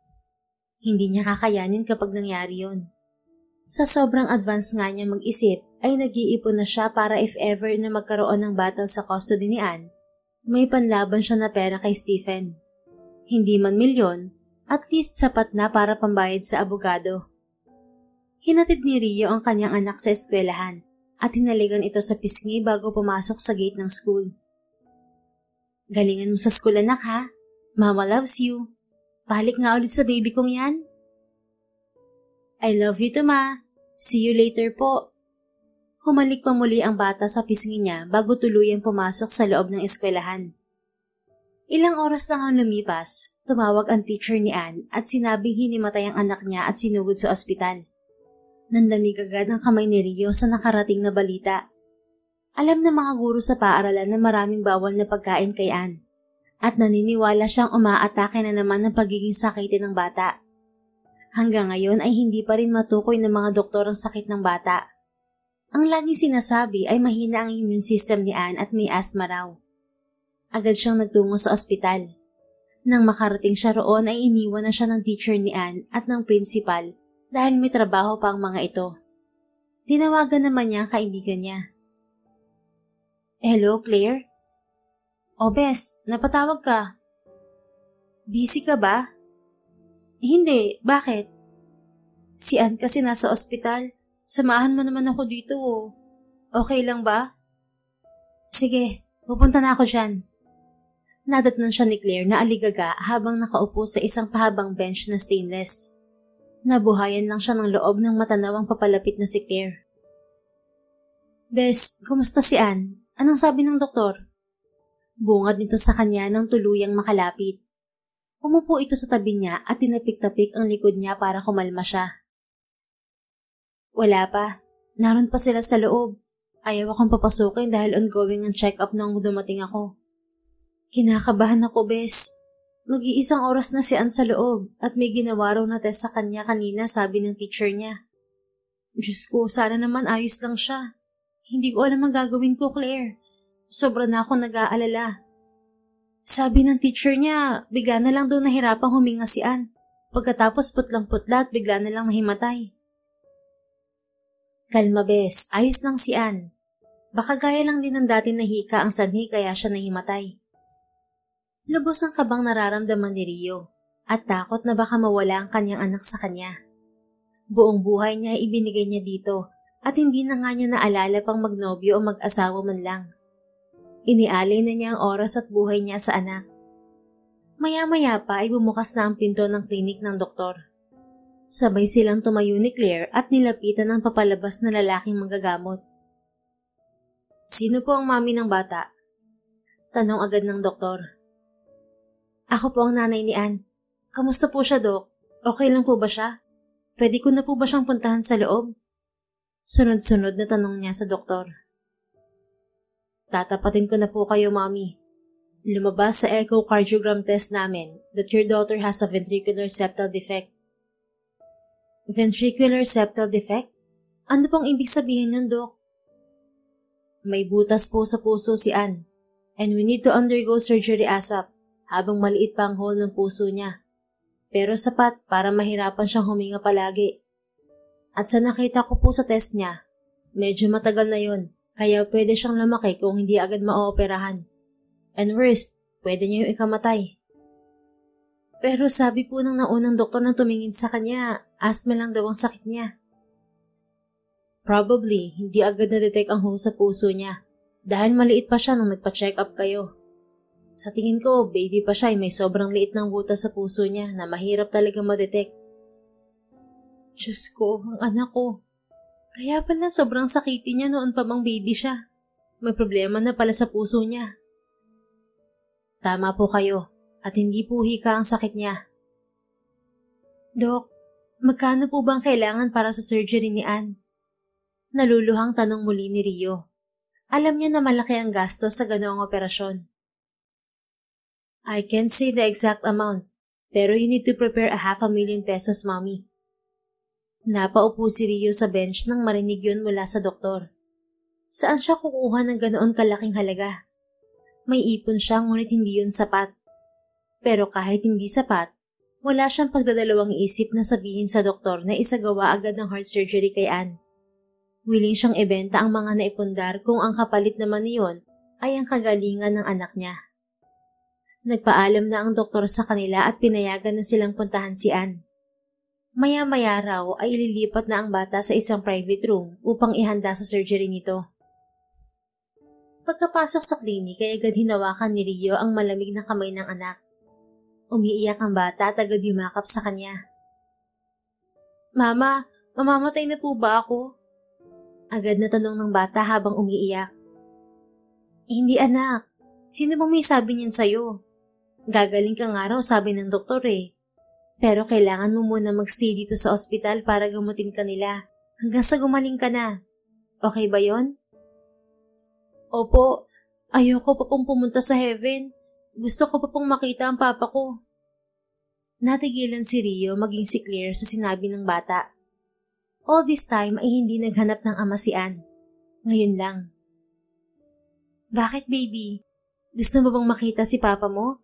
Speaker 1: Hindi niya kakayanin kapag nangyari yon. Sa sobrang advance nga niya mag-isip ay nag-iipon na siya para if ever na magkaroon ng battle sa custody ni Ann, may panlaban siya na pera kay Stephen. Hindi man milyon, at least sapat na para pambayad sa abogado. Hinatid ni Rio ang kanyang anak sa eskwelahan at hinaligan ito sa pisngi bago pumasok sa gate ng school. Galingan mo sa school anak ha, Mama loves you. Balik nga ulit sa baby kong yan. I love you too, Ma. See you later po. Humalik pa muli ang bata sa pisngi niya bago tuluyang pumasok sa loob ng eskwelahan. Ilang oras lang ang lumipas, tumawag ang teacher ni Ann at sinabing hinimatay ang anak niya at sinugod sa ospital. Nanlamig agad ang kamay ni Rio sa nakarating na balita. Alam ng mga guro sa paaralan na maraming bawal na pagkain kay Ann at naniniwala siyang umaatake na naman ng pagiging sakitin ng bata. Hanggang ngayon ay hindi pa rin matukoy ng mga doktor ang sakit ng bata. Ang laging sinasabi ay mahina ang immune system ni Ann at may asthma raw. Agad siyang nagtungo sa ospital. Nang makarating siya roon ay iniwan na siya ng teacher ni Ann at ng principal dahil may trabaho pa ang mga ito. Tinawagan naman niya ang kaibigan niya. Hello, Claire? O Bes, napatawag ka. Busy ka ba? Hindi, bakit? Si Ann kasi nasa ospital. Samahan mo naman ako dito oh. Okay lang ba? Sige, pupunta na ako dyan. Nadatnan siya ni Claire na aligaga habang nakaupo sa isang pahabang bench na stainless. Nabuhayan lang siya ng loob ng matanawang papalapit na si Claire. Bes, kumusta si Ann? Anong sabi ng doktor? Bungad nito sa kanya nang tuluyang makalapit. Umupo ito sa tabi niya at tinapik-tapik ang likod niya para kumalma siya. Wala pa. Naroon pa sila sa loob. Ayaw akong papasukin dahil ongoing ang check-up nang dumating ako. Kinakabahan ako, Bes. Mag-iisang oras na si Ann sa loob at may ginawa raw na test sa kanya kanina, sabi ng teacher niya. Diyos ko, sana naman ayos lang siya. Hindi ko alam ang gagawin ko, Claire. Sobra na ako nag-aalala. Sabi ng teacher niya, bigla na lang daw nahirapang huminga si Ann. Pagkatapos putlang-putla at bigla na lang nahimatay. Kalma, Bes. Ayos lang si Ann. Baka gaya lang din ng dati nahika ang sanhi kaya siya nahimatay. Lubos ng kabang nararamdaman ni Rio at takot na baka mawala ang kanyang anak sa kanya. Buong buhay niya ibinigay niya dito at hindi na nga niya naalala pang magnobyo o mag-asawa man lang. Inialay na niya ang oras at buhay niya sa anak. Maya-maya pa ay bumukas na ang pinto ng klinik ng doktor. Sabay silang tumayo ni Claire at nilapitan ang papalabas na lalaking manggagamot. Sino po ang mami ng bata? Tanong agad ng doktor. Ako po ang nanay ni Ann. Kamusta po siya, Dok? Okay lang po ba siya? Pwede ko na po ba siyang puntahan sa loob? Sunod-sunod na tanong niya sa doktor. Tatapatin ko na po kayo, Mami. Lumabas sa echocardiogram test namin that your daughter has a ventricular septal defect. Ventricular septal defect? Ano pong ibig sabihin nun, Dok? May butas po sa puso si Ann, and we need to undergo surgery ASAP habang maliit pa ang hole ng puso niya. Pero sapat para mahirapan siyang huminga palagi. At sa nakita ko po sa test niya, medyo matagal na yon. Kaya pwede siyang lumaki kung hindi agad maooperahan. And worst, pwede niya yung ikamatay. Pero sabi po ng naunang doktor nang tumingin sa kanya, asthma lang daw ang sakit niya. Probably, hindi agad na-detect ang hole sa puso niya dahil maliit pa siya nung nagpa-check up kayo. Sa tingin ko, baby pa siya ay may sobrang liit ng butas sa puso niya na mahirap talaga ma-detect. Diyos ko, ang anak ko. Kaya pala sobrang sakitin niya noon pa mang baby siya. May problema na pala sa puso niya. Tama po kayo at hindi po hika ang sakit niya. Dok, magkano po bang kailangan para sa surgery ni Ann? Naluluhang tanong muli ni Rio. Alam niya na malaki ang gasto sa ganoong operasyon. I can't say the exact amount, pero you need to prepare a $500,000 pesos, Mommy. Napaupo si Rio sa bench nang marinig yun mula sa doktor. Saan siya kukuha ng ganoon kalaking halaga? May ipon siya ngunit hindi yun sapat. Pero kahit hindi sapat, wala siyang pagdadalawang isip na sabihin sa doktor na isagawa agad ng heart surgery kay Ann. Willing siyang ibenta ang mga naipundar kung ang kapalit naman niyon ay ang kagalingan ng anak niya. Nagpaalam na ang doktor sa kanila at pinayagan na silang puntahan si Ann. Maya-maya raw ay ililipat na ang bata sa isang private room upang ihanda sa surgery nito. Pagkapasok sa klinik ay agad hinawakan ni Rio ang malamig na kamay ng anak. Umiiyak ang bata at agad yumakap sa kanya. Mama, mamamatay na po ba ako? Agad na tanong ng bata habang umiiyak. Hindi anak, sino bang may sabi niyan sa'yo? Gagaling ka nga raw sabi ng doktor eh. Pero kailangan mo muna magstay dito sa ospital para gamutin ka nila hanggang sa gumaling ka na. Okay ba yon? Opo, ayoko pa pong pumunta sa heaven. Gusto ko pa pong makita ang papa ko. Natigilan si Rio maging si Claire sa sinabi ng bata. All this time ay hindi naghanap ng ama si Ann. Ngayon lang. Bakit baby? Gusto mo bang makita si papa mo?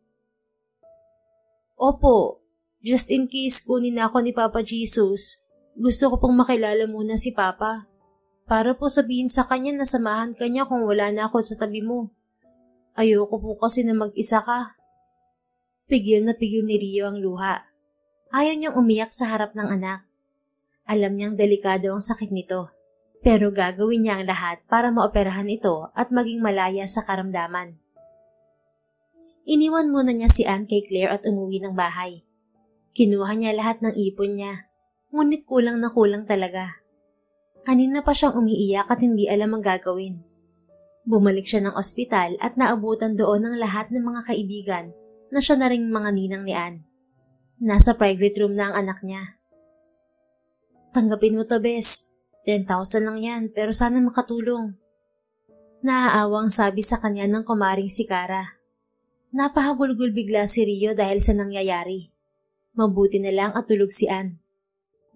Speaker 1: Opo, just in case kunin ako ni Papa Jesus, gusto ko pong makilala muna si Papa. Para po sabihin sa kanya na samahan ka niya kung wala na ako sa tabi mo. Ayoko po kasi na mag-isa ka. Pigil na pigil ni Rio ang luha. Ayaw niyang umiyak sa harap ng anak. Alam niyang delikado ang sakit nito, pero gagawin niya ang lahat para maoperahan ito at maging malaya sa karamdaman. Iniwan muna niya si Ann kay Claire at umuwi ng bahay. Kinuha niya lahat ng ipon niya, ngunit kulang na kulang talaga. Kanina pa siyang umiiyak at hindi alam ang gagawin. Bumalik siya ng ospital at naabutan doon ng lahat ng mga kaibigan na siya na ring mga ninang ni Ann. Nasa private room na ang anak niya. Tanggapin mo to, Bes. 10,000 lang yan, pero sana makatulong. Naaawang sabi sa kanya ng kumaring si Cara. Napahagulgul bigla si Rio dahil sa nangyayari. Mabuti na lang at tulog si Ann.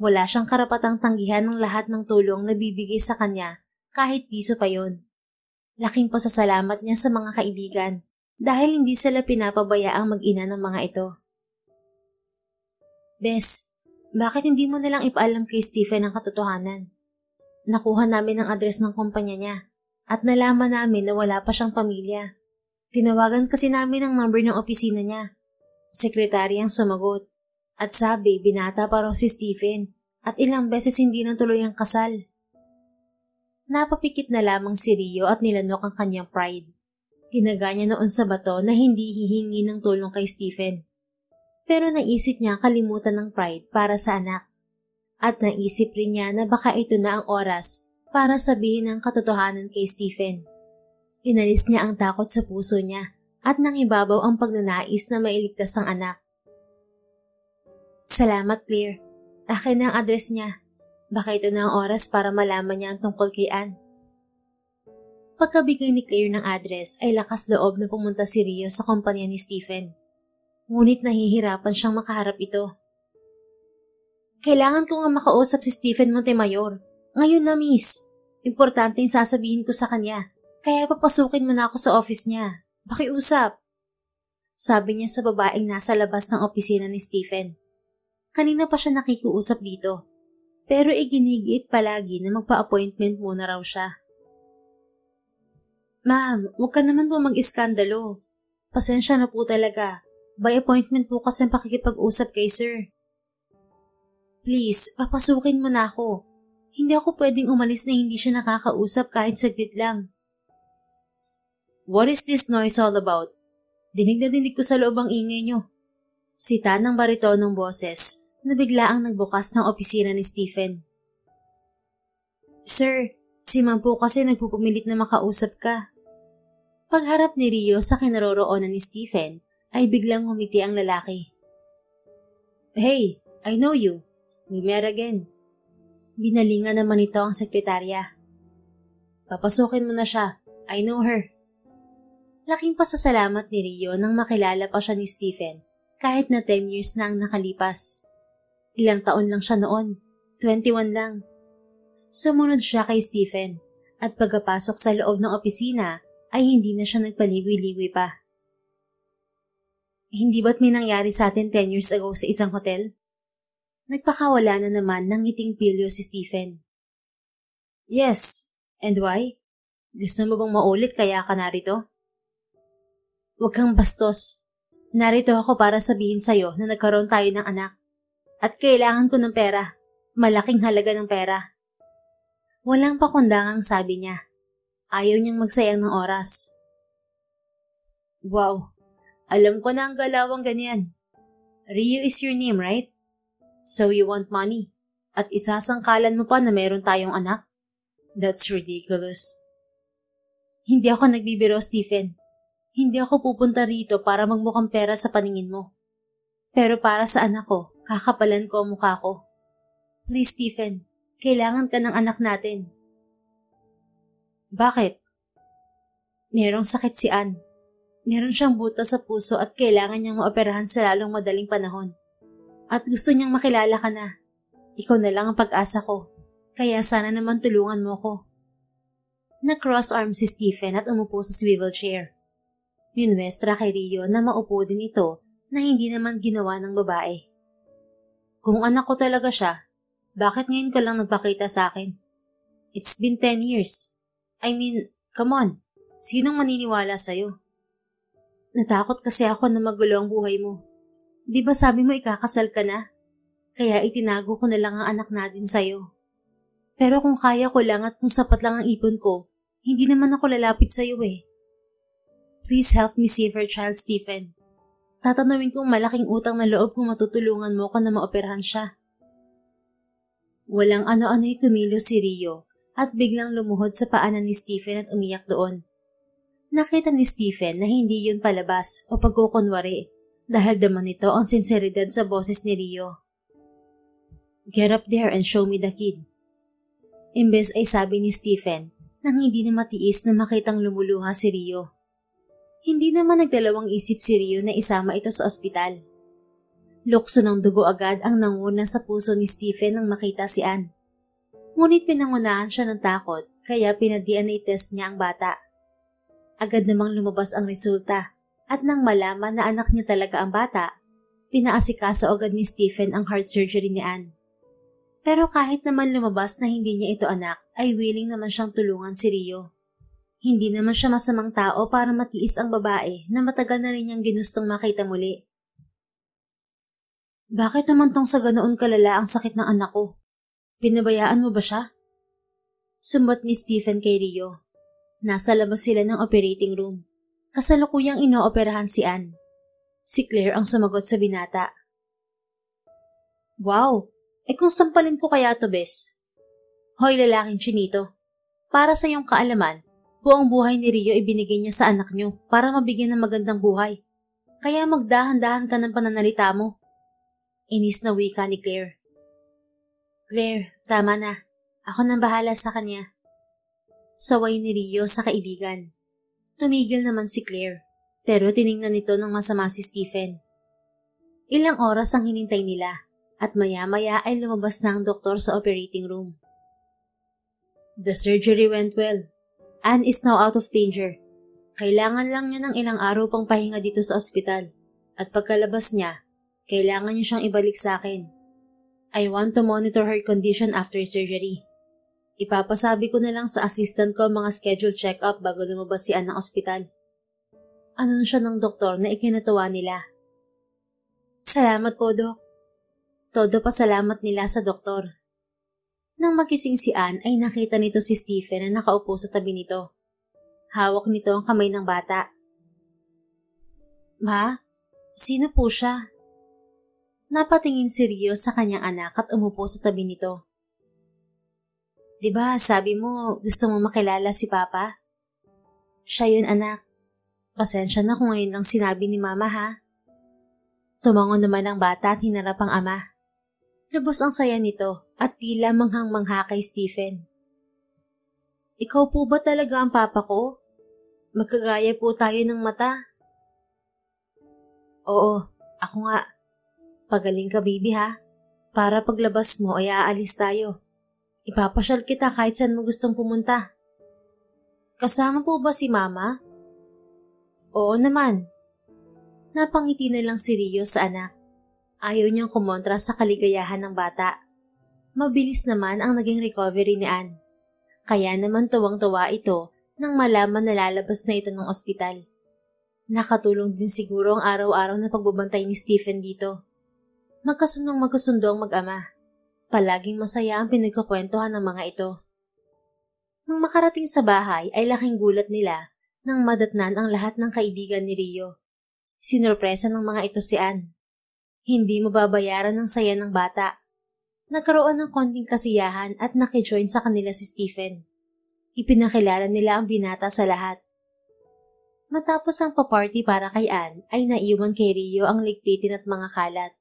Speaker 1: Wala siyang karapatang tanggihan ng lahat ng tulong na bibigay sa kanya kahit piso pa yon. Laking pasasalamat niya sa mga kaibigan dahil hindi sila pinapabayaang mag-ina ng mga ito. Bes, bakit hindi mo nalang ipaalam kay Stephen ang katotohanan? Nakuha namin ang address ng kumpanya niya at nalaman namin na wala pa siyang pamilya. Tinawagan kasi namin ang number ng opisina niya. Sekretary ang sumagot at sabi binata pa raw si Stephen at ilang beses hindi nang tuloy ang kasal. Napapikit na lamang si Rio at nilanok ang kanyang pride. Tinaga niya noon sa bato na hindi hihingi ng tulong kay Stephen. Pero naisip niya kalimutan ng pride para sa anak. At naisip rin niya na baka ito na ang oras para sabihin ang katotohanan kay Stephen. Inalis niya ang takot sa puso niya at nangibabaw ang pagnanais na mailigtas ang anak. Salamat, Claire. Akin na ang address niya. Baka ito na ang oras para malaman niya ang tungkol kay Ann. Pagkabigay ni Claire ng address ay lakas loob na pumunta si Rio sa kumpanya ni Stephen. Ngunit nahihirapan siyang makaharap ito. Kailangan ko nga makausap si Stephen Montemayor. Ngayon na, miss. Importante yung sasabihin ko sa kanya. Kaya papasukin mo na ako sa office niya. Pakiusap. Sabi niya sa babaeng nasa labas ng opisina ni Stephen. Kanina pa siya nakikiusap dito. Pero iginigiit palagi na magpa-appointment muna raw siya. Ma'am, huwag ka naman po mag-iskandalo. Pasensya na po talaga. By appointment po kasi ang pakikipag-usap kay sir. Please, papasukin mo na ako. Hindi ako pwedeng umalis na hindi siya nakakausap kahit saglit lang. What is this noise all about? Dinig na dinig ko sa loob ang ingay niyo. Sita ng baritonong boses na biglaang nagbukas ng opisina ni Stephen. Sir, si Ma'am po kasi nagpupumilit na makausap ka. Pagharap ni Rio sa kinaroroonan ni Stephen ay biglang ngumiti ang lalaki. Hey, I know you. We met again. Binalingan naman ito ang sekretarya. Papasukin mo na siya. I know her. Laking pasasalamat ni Rio nang makilala pa siya ni Stephen kahit na 10 years na ang nakalipas. Ilang taon lang siya noon. 21 lang. Sumunod siya kay Stephen at pagkapasok sa loob ng opisina ay hindi na siya nagpaligoy-ligoy pa. Hindi ba't may nangyari sa atin 10 years ago sa isang hotel? Nagpakawala na naman ng ngiting pilyo si Stephen. Yes, and why? Gusto mo bang maulit kaya ka narito? Huwag kang bastos. Narito ako para sabihin sa'yo na nagkaroon tayo ng anak. At kailangan ko ng pera. Malaking halaga ng pera. Walang pakundangang sabi niya. Ayaw niyang magsayang ng oras. Wow, alam ko na ang galawang ganyan. Rio is your name, right? So you want money? At isasangkalan mo pa na meron tayong anak? That's ridiculous. Hindi ako nagbibiro, Stephen. Hindi ako pupunta rito para magmukhang pera sa paningin mo. Pero para sa anak ko, kakapalan ko ang mukha ko. Please, Stephen. Kailangan ka ng anak natin. Bakit? Merong sakit si Ann. Meron siyang butas sa puso at kailangan niyang maoperahan sa lalong madaling panahon. At gusto niyang makilala ka na. Ikaw na lang ang pag-asa ko. Kaya sana naman tulungan mo ko. Na-cross arm si Stephen at umupo sa swivel chair. Minwestra kay Rio na maupo din ito na hindi naman ginawa ng babae. Kung anak ko talaga siya, bakit ngayon ka lang nagpakita sa akin? It's been 10 years. I mean, come on. Sinong maniniwala sa'yo? Natakot kasi ako na magulo ang buhay mo. Di ba sabi mo ikakasal ka na? Kaya itinago ko na lang ang anak natin sa'yo. Pero kung kaya ko lang at kung sapat lang ang ipon ko, hindi naman ako lalapit sa'yo eh. Please help me save our child, Stephen. Tatanawin kong malaking utang na loob kung matutulungan mo ka na maoperahan siya. Walang ano-ano'y kumilos si Rio at biglang lumuhod sa paanan ni Stephen at umiyak doon. Nakita ni Stephen na hindi yun palabas o pagkukunwari dahil daman nito ang sinseridad sa boses ni Rio. Get up there and show me the kid. Imbes ay sabi ni Stephen nang hindi na matiis na makitang lumuluha si Rio. Hindi naman nagdalawang isip si Rio na isama ito sa ospital. Lukso ng dugo agad ang nanguna sa puso ni Stephen nang makita si Ann. Ngunit pinangunahan siya ng takot kaya pinad-DNA test niya ang bata. Agad namang lumabas ang resulta at nang malaman na anak niya talaga ang bata, pinaasikaso agad ni Stephen ang heart surgery ni Ann. Pero kahit naman lumabas na hindi niya ito anak, ay willing naman siyang tulungan si Rio. Hindi naman siya masamang tao para matiis ang babae na matagal na rin niyang ginustong makita muli. Bakit naman tong sa ganoon kalala ang sakit ng anak ko? Pinabayaan mo ba siya? Sumbat ni Stephen kay Rio. Nasa labas sila ng operating room. Kasalukuyang inooperahan si Ann. Si Claire ang sumagot sa binata. Wow! Kung sampalin ko kaya to, bes? Hoy lalaking chinito. Para sa iyong kaalaman, buong buhay ni Rio ibinigay niya sa anak niyo para mabigyan ng magandang buhay. Kaya magdahan-dahan ka ng pananalita mo. Inis na wika ni Claire. Claire, tama na. Ako nang bahala sa kanya. Saway ni Rio sa kaibigan. Tumigil naman si Claire, pero tiningnan nito ng masama si Stephen. Ilang oras ang hinintay nila, at maya-maya ay lumabas na ang doktor sa operating room. The surgery went well. Ann is now out of danger. Kailangan lang niya ng ilang araw pang pahinga dito sa ospital, at pagkalabas niya, kailangan niyo siyang ibalik sa akin. I want to monitor her condition after surgery. Ipapasabi ko na lang sa assistant ko mga schedule check-up bago lumabas si Ann ng ospital. Anunsyo ng doktor na ikinatuwa nila. Salamat po, Dok. Todo pasalamat nila sa doktor. Nang magising si Ann ay nakita nito si Stephen na nakaupo sa tabi nito. Hawak nito ang kamay ng bata. Ma, sino po siya? Napatingin si Rio sa kanyang anak at umupo sa tabi nito. Diba sabi mo gusto mong makilala si Papa? Siya yun anak. Pasensya na kung ngayon lang sinabi ni Mama ha. Tumango naman ang bata at hinarap ang ama. Lubos ang saya nito at tila manghang-mangha kay Stephen. Ikaw po ba talaga ang papa ko? Magkagaya po tayo ng mata. Oo, ako nga. Pagaling ka baby ha. Para paglabas mo ay aalis tayo. Ipapasyal kita kahit saan mo gustong pumunta. Kasama po ba si Mama? Oo naman. Napangiti na lang si Rio sa anak. Ayaw niyang kumontra sa kaligayahan ng bata. Mabilis naman ang naging recovery ni Ann. Kaya naman tuwang-tuwa ito nang malaman na lalabas na ito ng ospital. Nakatulong din siguro ang araw-araw na pagbabantay ni Stephen dito. Magkasundo ang mag-ama. Palaging masaya ang pinagkukwentuhan ng mga ito. Nang makarating sa bahay ay laking gulat nila nang madatnan ang lahat ng kaibigan ni Rio. Sinurpresa ng mga ito si Ann. Hindi mababayaran ng saya ng bata. Nagkaroon ng konting kasiyahan at nakijoin sa kanila si Stephen. Ipinakilala nila ang binata sa lahat. Matapos ang paparty para kay Ann ay naiwan kay Rio ang ligpitin at mga kalat.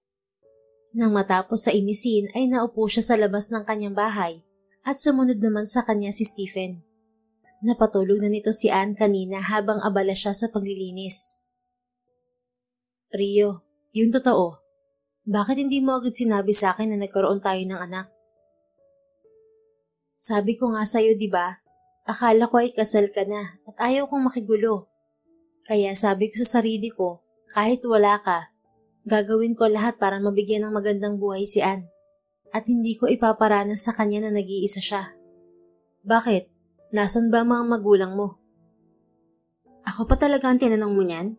Speaker 1: Nang matapos sa inisin ay naupo siya sa labas ng kanyang bahay at sumunod naman sa kanya si Stephen. Napatulog na nito si Ann kanina habang abala siya sa paglilinis. Rio, yun totoo. Bakit hindi mo agad sinabi sa akin na nagkaroon tayo ng anak? Sabi ko nga sa'yo, di ba? Akala ko ay kasal ka na at ayaw kong makigulo. Kaya sabi ko sa sarili ko, kahit wala ka, gagawin ko lahat para mabigyan ng magandang buhay si Ann. At hindi ko ipaparanas sa kanya na nag-iisa siya. Bakit? Nasaan ba mga magulang mo? Ako pa talaga ang tinanong mo niyan?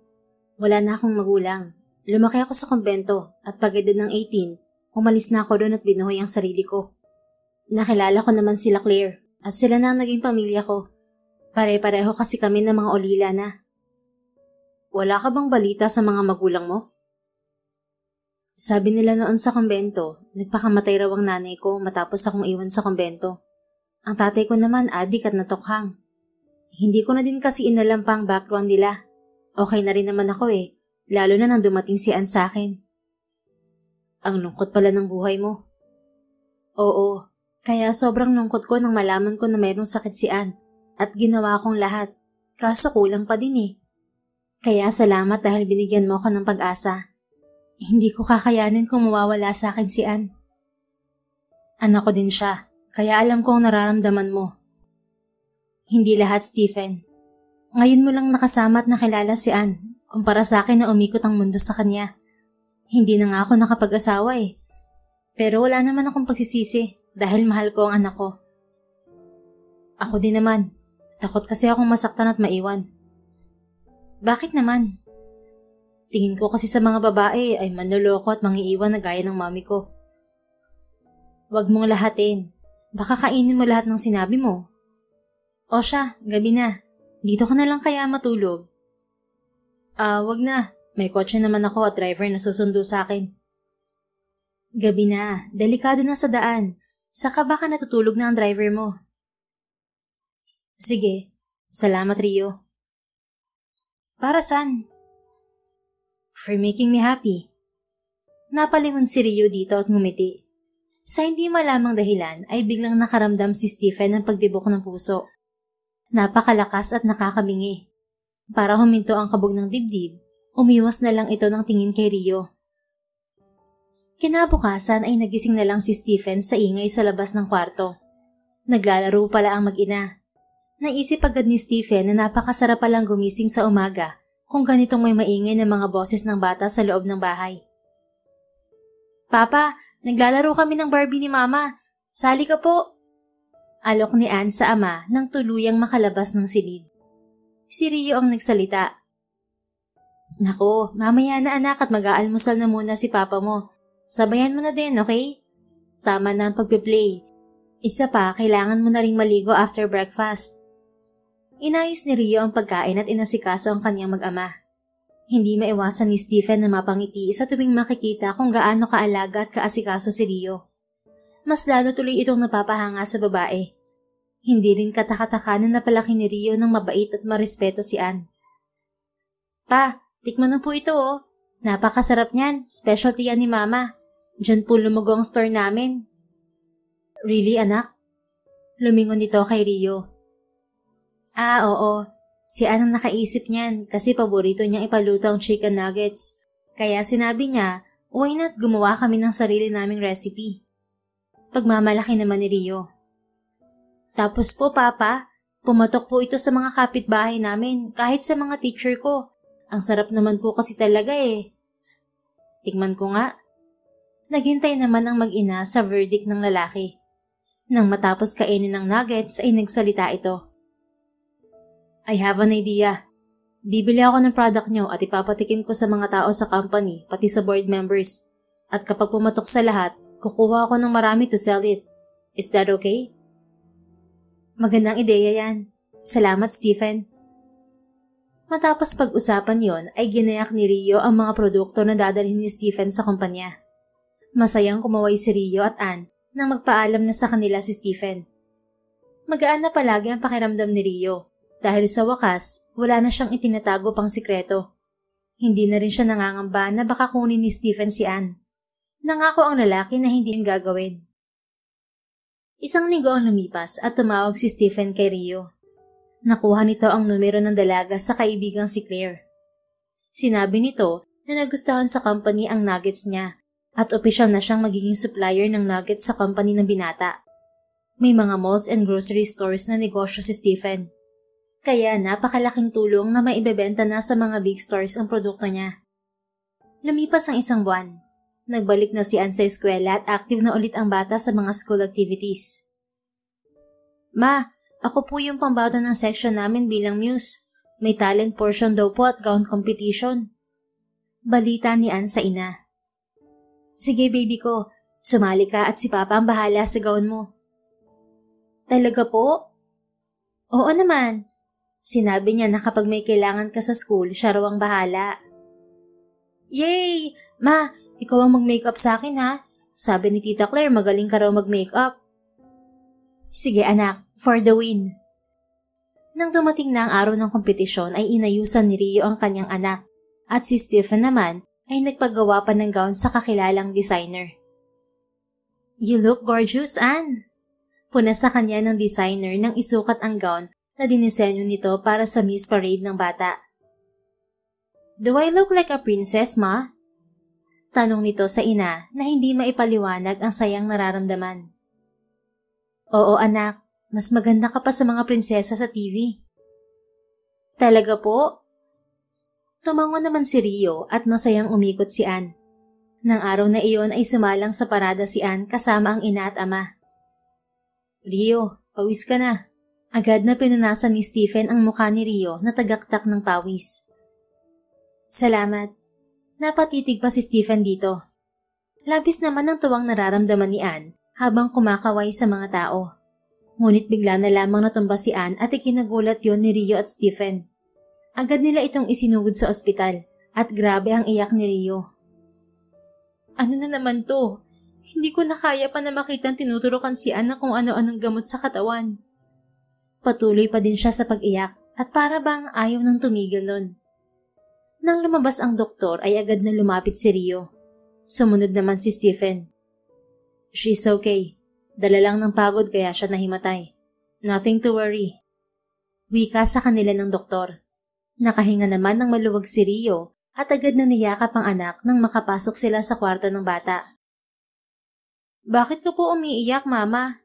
Speaker 1: Wala na akong magulang. Lumaki ako sa kumbento at pag-edad ng 18, umalis na ako doon at binuhay ang sarili ko. Nakilala ko naman sila Claire at sila na ang naging pamilya ko. Pare-pareho kasi kami ng mga ulila na. Wala ka bang balita sa mga magulang mo? Sabi nila noon sa kumbento, nagpakamatay raw ang nanay ko matapos akong iwan sa kumbento. Ang tatay ko naman adik at natukhang. Hindi ko na din kasi inalam pa ang background nila. Okay na rin naman ako eh. Lalo na nang dumating si Ann sa akin. Ang lungkot pala ng buhay mo. Oo, kaya sobrang lungkot ko nang malaman ko na mayroong sakit si Ann at ginawa kong lahat. Kaso kulang pa din eh. Kaya salamat dahil binigyan mo ako ng pag-asa. Hindi ko kakayanin kung mawawala sa akin si Ann. Anak ko din siya, kaya alam ko ang nararamdaman mo. Hindi lahat, Stephen. Ngayon mo lang nakasama at nakilala si Ann. Kumpara sa akin na umikot ang mundo sa kanya. Hindi na nga ako nakapag-asawa eh. Pero wala naman akong pagsisisi dahil mahal ko ang anak ko. Ako din naman. Takot kasi akong masaktan at maiwan. Bakit naman? Tingin ko kasi sa mga babae ay manloloko at mangiiwan na gaya ng mami ko. Huwag mong lahatin. Baka kainin mo lahat ng sinabi mo. O siya, gabi na. Dito ka na lang kaya matulog. Wag na. May kotse naman ako at driver na susundo sa akin. Gabi na. Delikado na sa daan. Saka baka natutulog na ang driver mo. Sige. Salamat, Rio. Para saan? For making me happy. Napalingon si Rio dito at ngumiti. Sa hindi malamang dahilan ay biglang nakaramdam si Stephen ng pagdibok ng puso. Napakalakas at nakakabingi. Para huminto ang kabog ng dibdib, umiwas na lang ito ng tingin kay Rio. Kinabukasan ay nagising na lang si Stephen sa ingay sa labas ng kwarto. Naglalaro pala ang mag-ina. Naisip agad ni Stephen na napakasarap palang gumising sa umaga kung ganitong may maingay na mga boses ng bata sa loob ng bahay. Papa, naglalaro kami ng Barbie ni Mama. Sali ka po. Alok ni Ann sa ama nang tuluyang makalabas ng silid. Si Rio ang nagsalita. Nako, mamaya na anak at mag-aalmusal na muna si Papa mo. Sabayan mo na din, okay? Tama na ang pagpe-play. Isa pa, kailangan mo na ring maligo after breakfast. Inayos ni Rio ang pagkain at inasikaso ang kanyang mag-ama. Hindi maiwasan ni Stephen na mapangiti sa tuwing makikita kung gaano kaalaga at kaasikaso si Rio. Mas lalo tuloy itong napapahanga sa babae. Hindi rin katakataka na napalaki ni Rio ng mabait at marespeto si Ann. Pa, tikman na po ito oh. Napakasarap niyan, specialty yan ni Mama. Diyan po lumugo ang store namin. Really, anak? Lumingon ito kay Rio. Oo. Si Ann ang nakaisip niyan kasi paborito niyang ipaluto ang chicken nuggets. Kaya sinabi niya, why not gumawa kami ng sarili naming recipe? Pagmamalaki naman ni Rio. Tapos po, Papa, pumatok po ito sa mga kapitbahay namin kahit sa mga teacher ko. Ang sarap naman po kasi talaga eh. Tikman ko nga. Naghintay naman ang mag-ina sa verdict ng lalaki. Nang matapos kainin ng nuggets ay nagsalita ito. I have an idea. Bibili ako ng product nyo at ipapatikim ko sa mga tao sa company, pati sa board members. At kapag pumatok sa lahat, kukuha ako ng marami to sell it. Is that okay? Magandang ideya yan. Salamat, Stephen. Matapos pag-usapan yon ay ginayak ni Rio ang mga produkto na dadalhin ni Stephen sa kumpanya. Masayang kumaway si Rio at Ann nang magpaalam na sa kanila si Stephen. Magaan na palagi ang pakiramdam ni Rio dahil sa wakas wala na siyang itinatago pang sikreto. Hindi na rin siya nangangamba na baka kunin ni Stephen si Ann. Nangako ang lalaki na hindi ang gagawin. Isang linggo ang lumipas at tumawag si Stephen kay Rio. Nakuha nito ang numero ng dalaga sa kaibigang si Claire. Sinabi nito na nagustuhan sa company ang nuggets niya at opisyal na siyang magiging supplier ng nuggets sa company ng binata. May mga malls and grocery stores na negosyo si Stephen. Kaya napakalaking tulong na maibebenta na sa mga big stores ang produkto niya. Lumipas ang isang buwan. Nagbalik na si Ann sa eskwela at active na ulit ang bata sa mga school activities. Ma, ako po yung pambato ng section namin bilang muse. May talent portion daw po at gown competition. Balita ni Ann sa ina. Sige baby ko, sumali ka at si Papa ang bahala sa gown mo. Talaga po? Oo naman. Sinabi niya na kapag may kailangan ka sa school, siya raw ang bahala. Yay! Ma, ikaw ang mag-makeup sa akin ha. Sabi ni Tita Claire magaling ka raw mag-makeup. Sige anak, for the win. Nang dumating na ang araw ng kompetisyon ay inayusan ni Rio ang kanyang anak at si Stephen naman ay nagpagawa pa ng gown sa kakilalang designer. You look gorgeous, Ann. Puna sa kanya ng designer nang isukat ang gown na dinisenyo nito para sa Muse Parade ng bata. Do I look like a princess, Ma? Tanong nito sa ina na hindi maipaliwanag ang sayang nararamdaman. Oo anak, mas maganda ka pa sa mga prinsesa sa TV. Talaga po? Tumango naman si Rio at masayang umikot si Ann. Nang araw na iyon ay sumalang sa parada si Ann kasama ang ina at ama. Rio, pawis ka na. Agad na pinunasan ni Stephen ang mukha ni Rio na tagaktak ng pawis. Salamat. Napatitig pa si Stephen dito. Labis naman ang tuwang nararamdaman ni Ann habang kumakaway sa mga tao. Ngunit bigla na lamang natumba si Ann at ikinagulat yon ni Rio at Stephen. Agad nila itong isinugod sa ospital at grabe ang iyak ni Rio. Ano na naman to? Hindi ko na kaya pa na makitang tinuturukan si Ann na kung ano-anong gamot sa katawan. Patuloy pa din siya sa pag-iyak at para bang ayaw nang tumigil nun. Nang lumabas ang doktor ay agad na lumapit si Rio. Sumunod naman si Stephen. She's okay. Dala lang ng pagod kaya siya nahimatay. Nothing to worry. Wika sa kanila ng doktor. Nakahinga naman ng maluwag si Rio at agad na niyakap ang anak nang makapasok sila sa kwarto ng bata. Bakit ka po umiiyak, Mama?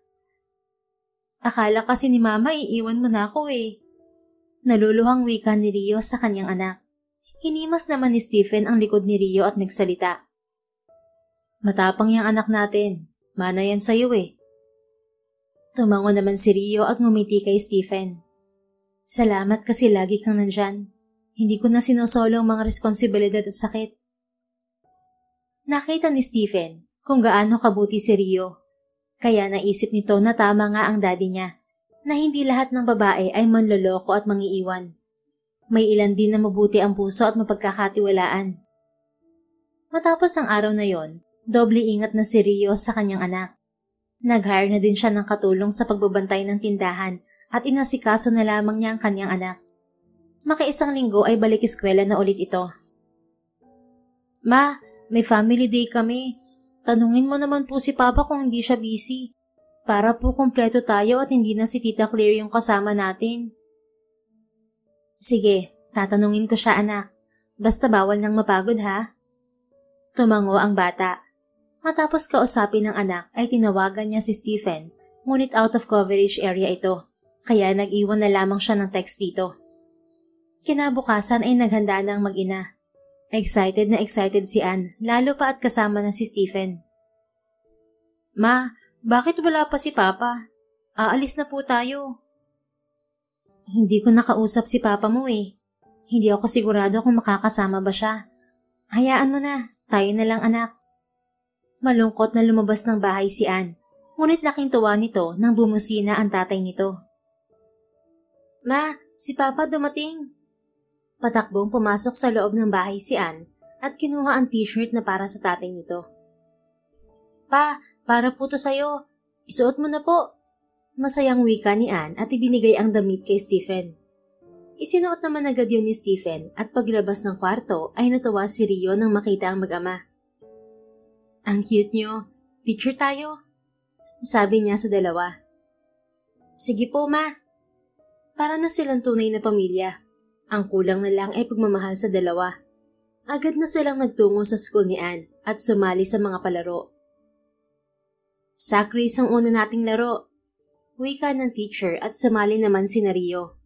Speaker 1: Akala kasi ni Mama iiwan mo na ako eh. Naluluhang wika ni Rio sa kanyang anak. Hinimas naman ni Stephen ang likod ni Rio at nagsalita. Matapang yang anak natin. Mana yan sa'yo eh. Tumango naman si Rio at ngumiti kay Stephen. Salamat kasi lagi kang nandyan. Hindi ko na sinosolo ang mga responsibilidad at sakit. Nakita ni Stephen kung gaano kabuti si Rio. Kaya naisip nito na tama nga ang daddy niya, na hindi lahat ng babae ay manloloko at mangiiwan. May ilan din na mabuti ang puso at mapagkakatiwalaan. Matapos ang araw na yon, doble ingat na si Rio sa kanyang anak. Nag-hire na din siya ng katulong sa pagbabantay ng tindahan at inasikaso na lamang niya ang kanyang anak. Makaisang linggo ay balik eskwela na ulit ito. Ma, may family day kami. Tanungin mo naman po si Papa kung hindi siya busy. Para po kumpleto tayo at hindi na si Tita Claire yung kasama natin. Sige, tatanungin ko siya anak. Basta bawal nang mapagod ha. Tumango ang bata. Matapos kausapin ng anak ay tinawagan niya si Stephen, ngunit out of coverage area ito. Kaya nag-iwan na lamang siya ng text dito. Kinabukasan ay naghanda na ang mag-ina. Excited na excited si Ann, lalo pa at kasama na si Stephen. Ma, bakit wala pa si Papa? Aalis na po tayo. Hindi ko nakausap si Papa mo eh. Hindi ako sigurado kung makakasama ba siya. Hayaan mo na, tayo na lang anak. Malungkot na lumabas ng bahay si Ann, ngunit laking tuwa nito nang bumusina ang tatay nito. Ma, si Papa dumating. Patakbong pumasok sa loob ng bahay si Ann at kinuha ang t-shirt na para sa tatay nito. Pa, para po to sa'yo. Isuot mo na po. Masayang wika ni Ann at ibinigay ang damit kay Stephen. Isinuot naman agad yun ni Stephen at paglabas ng kwarto ay natuwa si Rio nang makita ang mag-ama. Ang cute nyo. Picture tayo. Sabi niya sa dalawa. Sige po ma. Para na silang tunay na pamilya. Ang kulang na lang ay pagmamahal sa dalawa. Agad na silang nagtungo sa school ni Ann at sumali sa mga palaro. Sack race ang una nating laro. Wika ng teacher at sumali naman si Rio.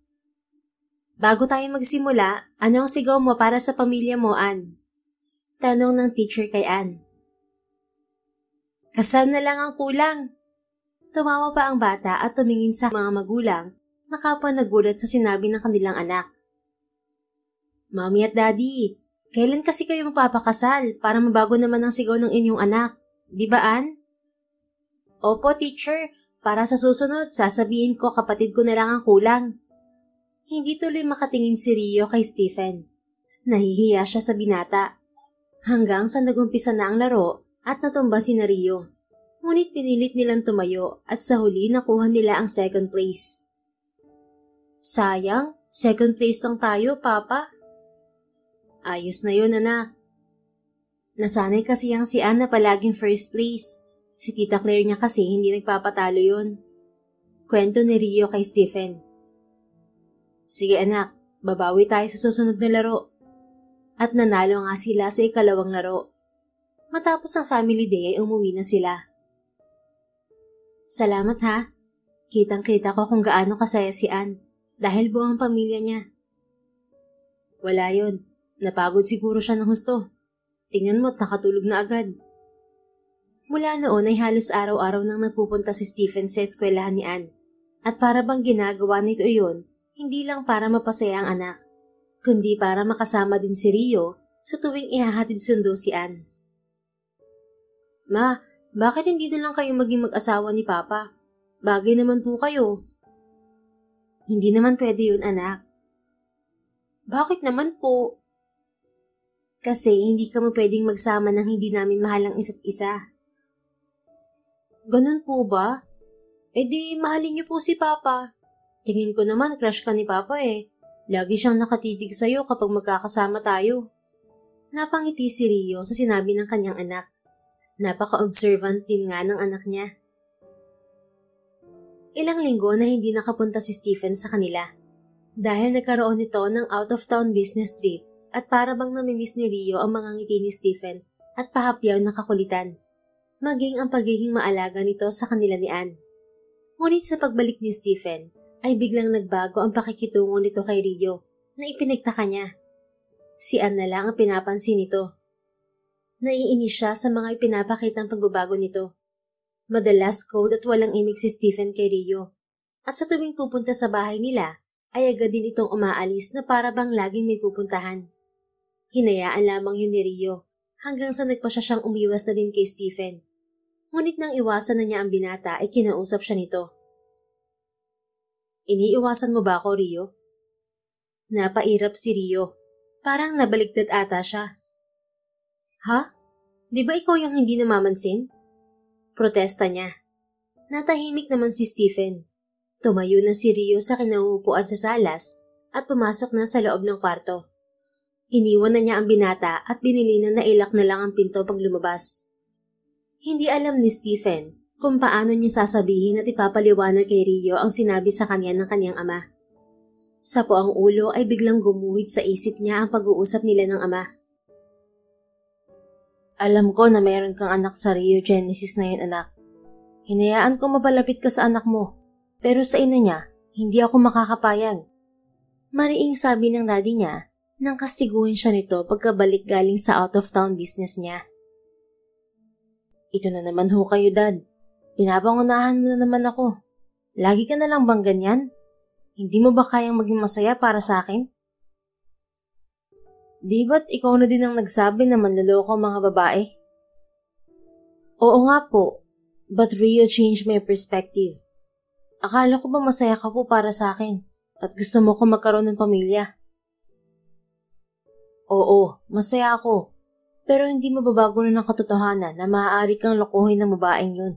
Speaker 1: Bago tayo magsimula, ano ang sigaw mo para sa pamilya mo, Ann? Tanong ng teacher kay Ann. Kasal na lang ang kulang. Tumawa pa ang bata at tumingin sa mga magulang na kapwa nagulat sa sinabi ng kanilang anak. Mommy at Daddy, kailan kasi kayo magpapakasal para mabago naman ang sigaw ng inyong anak? Di ba, Ann? Opo, teacher. Para sa susunod, sasabihin ko kapatid ko na lang ang kulang. Hindi tuloy makatingin si Rio kay Stephen. Nahihiya siya sa binata. Hanggang sa nagumpisa na ang laro at natumba si Rio. Ngunit pinilit nilang tumayo at sa huli nakuha nila ang second place. Sayang, second place lang tayo, Papa. Ayos na yun, anak. Nasanay kasi ang si Ann na palaging first place. Si Tita Claire niya kasi hindi nagpapatalo yun. Kwento ni Rio kay Stephen. Sige anak, babawi tayo sa susunod na laro. At nanalo nga sila sa ikalawang laro. Matapos ang family day ay umuwi na sila. Salamat ha. Kitang-kita ko kung gaano kasaya si Ann dahil buong pamilya niya. Wala yun. Napagod siguro siya ng husto. Tingnan mo't nakatulog na agad. Mula noon ay halos araw-araw nang nagpupunta si Stephen sa eskwelahan ni Ann. At para bang ginagawa nito iyon, hindi lang para mapasaya ang anak, kundi para makasama din si Rio sa tuwing ihahatid sundo si Ann. Ma, bakit hindi na lang kayo maging mag-asawa ni Papa? Bagay naman po kayo. Hindi naman pwede yun, anak. Bakit naman po? Kasi hindi ka mo pwedeng magsama nang hindi namin mahal ang isa't isa. Ganun po ba? E di mahalin niyo po si Papa. Tingin ko naman crush ka ni Papa eh. Lagi siyang nakatitig sa'yo kapag magkakasama tayo. Napangiti si Rio sa sinabi ng kanyang anak. Napaka-observant din nga ng anak niya. Ilang linggo na hindi nakapunta si Stephen sa kanila. Dahil nagkaroon nito ng out-of-town business trip at para bang namimiss ni Rio ang mga ngiti ni Stephen at pahapyaw na kakulitan. Maging ang pagiging maalaga nito sa kanila ni Ann. Ngunit sa pagbalik ni Stephen, ay biglang nagbago ang pakikitungo nito kay Rio na ipinagtaka niya. Si Ann na lang ang pinapansin nito. Naiinis siya sa mga ipinapakitang pagbabago nito. Madalas cold at walang imig si Stephen kay Rio. At sa tuwing pupunta sa bahay nila, ay agad din itong umaalis na para bang laging may pupuntahan. Hinayaan lamang yun ni Rio hanggang sa nagpa siya siyang umiwas na din kay Stephen. Ngunit nang iwasan na niya ang binata ay kinausap siya nito. Iniiwasan mo ba ako, Rio? Napairap si Rio. Parang nabaligtad ata siya. Ha? Di ba ikaw yung hindi namamansin? Protesta niya. Natahimik naman si Stephen. Tumayo na si Rio sa kinauupuan sa salas at pumasok na sa loob ng kwarto. Iniwan na niya ang binata at binilinan na ilak na lang ang pinto pag lumabas. Hindi alam ni Stephen kung paano niya sasabihin at ipapaliwanag kay Rio ang sinabi sa kanya ng kanyang ama. Sa poang ulo ay biglang gumuhit sa isip niya ang pag-uusap nila ng ama. Alam ko na mayroon kang anak sa Rio Genesis na yun, anak. Hinayaan ko mapalapit ka sa anak mo, pero sa ina niya, hindi ako makakapayag. Mariing sabi ng daddy niya nang kastiguhin siya nito pagkabalik galing sa out-of-town business niya. Ito na naman ho kayo, Dad. Pinapangunahan mo na naman ako. Lagi ka na lang bang ganyan? Hindi mo ba kayang maging masaya para sa akin? Di ba't ikaw na din ang nagsabi na manloloko ang mga babae? Oo nga po, but Rio changed my perspective. Akala ko ba masaya ka po para sa akin at gusto mo ko magkaroon ng pamilya? Oo, masaya ako. Pero hindi mababago na ng katotohanan na maaari kang lokohin ng babaeng yun.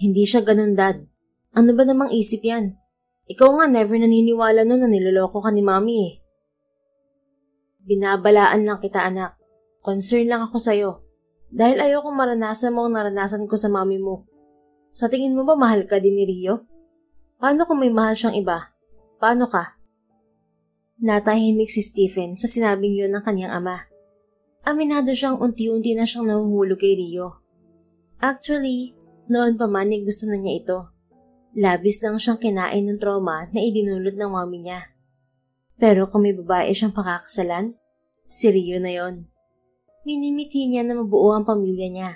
Speaker 1: Hindi siya ganun, Dad. Ano ba namang isip yan? Ikaw nga never naniniwala nun na niloloko ka ni Mami eh. Binabalaan lang kita, anak. Concern lang ako sa'yo. Dahil ayokong maranasan mo ang naranasan ko sa Mami mo. Sa tingin mo ba mahal ka din ni Rio? Paano kung may mahal siyang iba? Paano ka? Natahimik si Stephen sa sinabing yun ng kanyang ama. Aminado siyang unti-unti na siyang nahuhulog kay Rio. Actually, noon pa man ay gusto na niya ito. Labis lang siyang kinain ng trauma na idinulot ng mami niya. Pero kung may babae siyang pakakasalan, si Rio na yon. Minimithi niya na mabuo ang pamilya niya.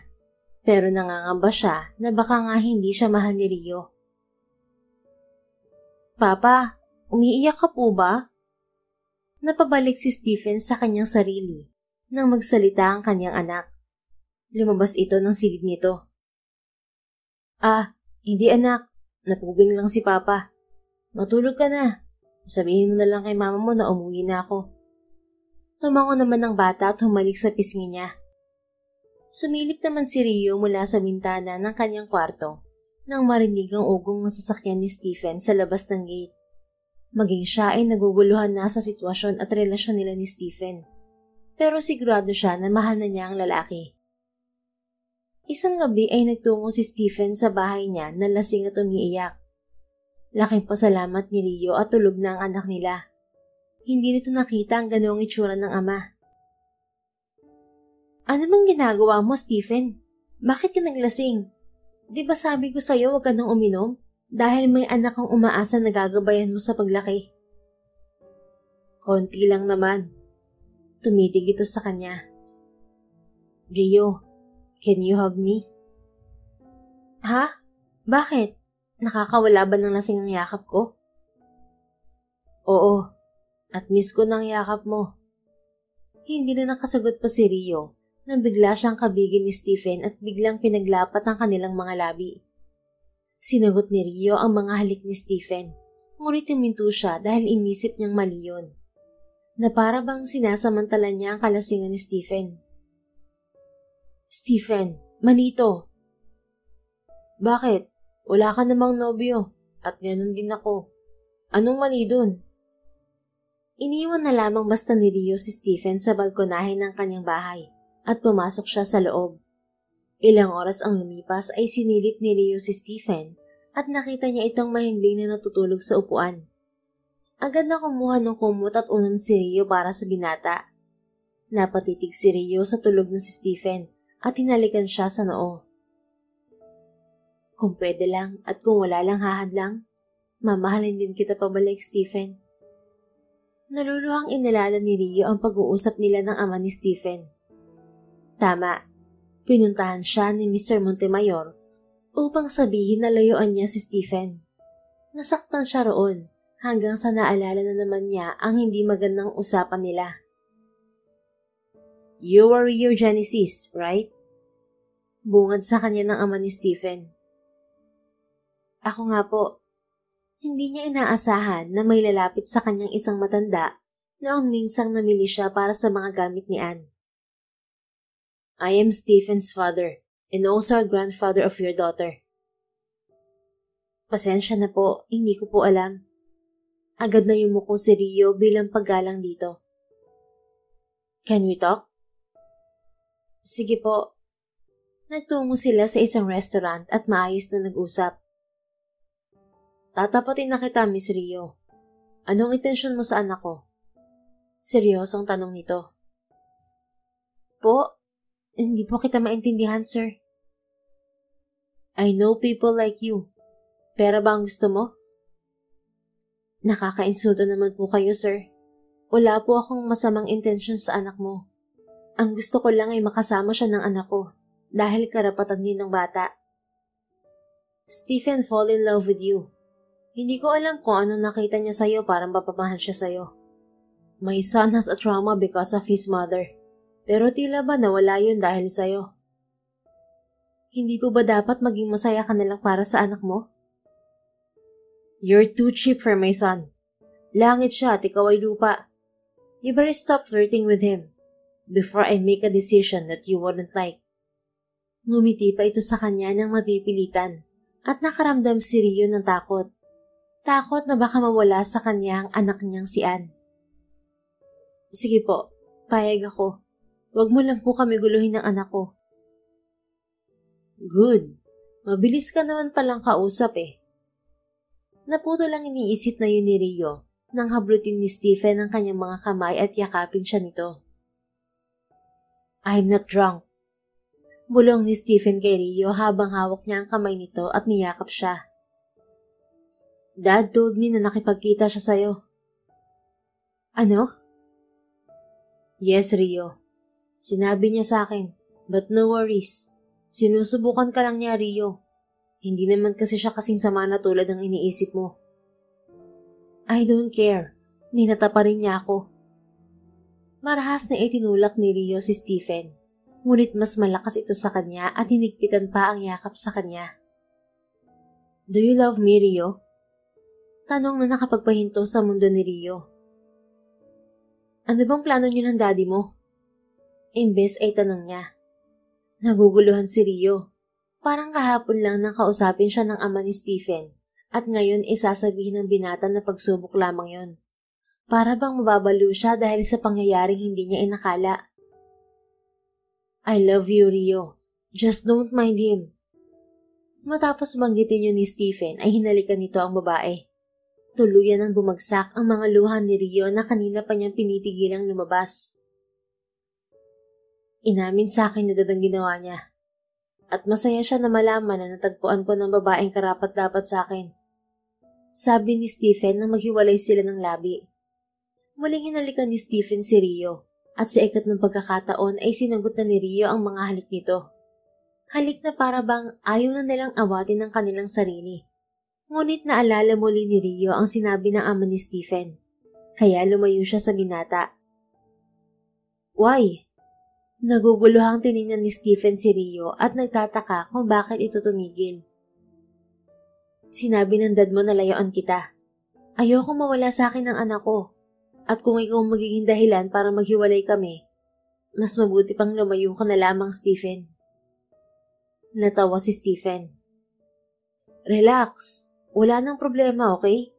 Speaker 1: Pero nangangamba siya na baka nga hindi siya mahal ni Rio. Papa, umiiyak ka po ba? Napabalik si Stephen sa kanyang sarili nang magsalita ang kanyang anak. Lumabas ito ng silid nito. Hindi anak. Napubing lang si Papa. Matulog ka na. Sabihin mo na lang kay mama mo na umuwi na ako. Tumango naman ang bata at humalik sa pisngi niya. Sumilip naman si Rio mula sa bintana ng kanyang kwarto nang marinig ang ugong ng sasakyan ni Stephen sa labas ng gate. Maging siya ay naguguluhan na sa sitwasyon at relasyon nila ni Stephen. Pero sigurado siya na mahal na niya ang lalaki. Isang gabi ay nagtungo si Stephen sa bahay niya na lasing at umiiyak. Laking pasalamat ni Rio at tulog na ang anak nila. Hindi nito nakita ang ganoong itsura ng ama. Ano bang ginagawa mo, Stephen? Bakit ka naglasing? Di ba sabi ko sa'yo huwag ka nang uminom? Dahil may anak kang umaasa na gagabayan mo sa paglaki. Konti lang naman. Tumitig ito sa kanya. Rio, can you hug me? Ha? Bakit? Nakakawala ba ng lasing ang yakap ko? Oo, at miss ko ng yakap mo. Hindi na nakasagot pa si Rio nang bigla siyang kabigin ni Stephen at biglang pinaglapat ang kanilang mga labi. Sinagot ni Rio ang mga halik ni Stephen, ngunit tuminto siya dahil inisip niyang mali yun. Na para bang sinasamantala niya ang kalasingan ni Stephen. Stephen, manito. Bakit? Wala ka namang nobyo at ganun din ako. Anong mali dun? Iniwan na lamang basta ni Rio si Stephen sa balkonahe ng kanyang bahay at pumasok siya sa loob. Ilang oras ang lumipas ay sinilip ni Rio si Stephen at nakita niya itong mahimbing na natutulog sa upuan. Agad na kumuha ng kumot at unan si Rio para sa binata. Napatitig si Rio sa tulog na si Stephen at hinalikan siya sa noo. Kung pwede lang at kung wala lang hahadlang, mamahalin din kita pabalik, Stephen. Naluluhang inalala ni Rio ang pag-uusap nila ng ama ni Stephen. Tama, pinuntahan siya ni Mr. Montemayor upang sabihin na layuan niya si Stephen. Nasaktan siya roon hanggang sa naalala na naman niya ang hindi magandang usapan nila. You are Rio Genesis, right? Bungad sa kanya ng ama ni Stephen. Ako nga po, hindi niya inaasahan na may lalapit sa kanyang isang matanda noong minsang namili siya para sa mga gamit ni Anne. I am Stephen's father and also grandfather of your daughter. Pasensya na po, hindi ko po alam. Agad na yumuko si Rio bilang paggalang dito. Can we talk? Sige po. Nagtungo sila sa isang restaurant at maayos na nag-usap. Tatapatin na kita, Miss Rio. Anong intensyon mo sa anak ko? Seryosong tanong nito. Po, hindi po kita maintindihan, sir. I know people like you. Pera ba ang gusto mo? Nakakainsulto naman po kayo, sir. Wala po akong masamang intensyon sa anak mo. Ang gusto ko lang ay makasama siya ng anak ko dahil karapatan din ng bata. Stephen fall in love with you. Hindi ko alam kung anong nakita niya sa'yo para mapamahal siya sa'yo. My son has a trauma because of his mother. Pero tila ba nawala yun dahil sa'yo? Hindi po ba dapat maging masaya ka na lang para sa anak mo? You're too cheap for my son. Langit siya at ikaw ay lupa. You better stop flirting with him before I make a decision that you wouldn't like. Ngumiti pa ito sa kanya ng mapipilitan at nakaramdam si Rio ng takot. Takot na baka mawala sa kanya ang anak niyang si Anne. Sige po, payag ako. Huwag mo lang po kami guluhin ng anak ko. Good. Mabilis ka naman palang kausap eh. Naputo lang iniisip na yun ni Rio nang hablutin ni Stephen ang kanyang mga kamay at yakapin siya nito. I'm not drunk. Bulong ni Stephen kay Rio habang hawak niya ang kamay nito at niyakap siya. Dad told me na nakipagkita siya sa'yo. Ano? Yes, Rio. Sinabi niya sa akin, but no worries. Sinusubukan ka lang niya, Rio. Hindi naman kasi siya kasing sama na tulad ng iniisip mo. I don't care. Ninata pa rin niya ako. Marahas na itinulak ni Rio si Stephen, ngunit mas malakas ito sa kanya at hinigpitan pa ang yakap sa kanya. Do you love me, Rio? Tanong na nakapagpahinto sa mundo ni Rio. Ano bang plano niyo ng daddy mo? Imbes ay tanong niya. Naguguluhan si Rio. Parang kahapon lang nang kausapin siya ng ama ni Stephen at ngayon isasabihin ng binata na pagsubok lamang yon. Para bang mababalo siya dahil sa pangyayaring hindi niya inakala. I love you, Rio. Just don't mind him. Matapos banggitin yun ni Stephen ay hinalikan nito ang babae. Tuluyan ang bumagsak ang mga luha ni Rio na kanina pa niyang pinipigilang lumabas. Inamin sa akin na dadang ginawa niya. At masaya siya na malaman na natagpuan ko ng babaeng karapat-dapat sa akin. Sabi ni Stephen nang maghiwalay sila ng labi. Muling hinalikan ni Stephen si Rio at sa ikatlong pagkakataon ay sinagot na ni Rio ang mga halik nito. Halik na para bang ayaw na nilang awatin ng kanilang sarili. Ngunit naalala muli ni Rio ang sinabi ng ama ni Stephen. Kaya lumayo siya sa binata. Why? Naguguluhang tiningnan ni Stephen si Rio at nagtataka kung bakit ito tumigil. Sinabi ng dad mo na layuan kita. Ayokong mawala sa akin ang anak ko. At kung ikaw magiging dahilan para maghiwalay kami, mas mabuti pang lumayo ka na lamang, Stephen. Natawa si Stephen. Relax. Wala nang problema, okay?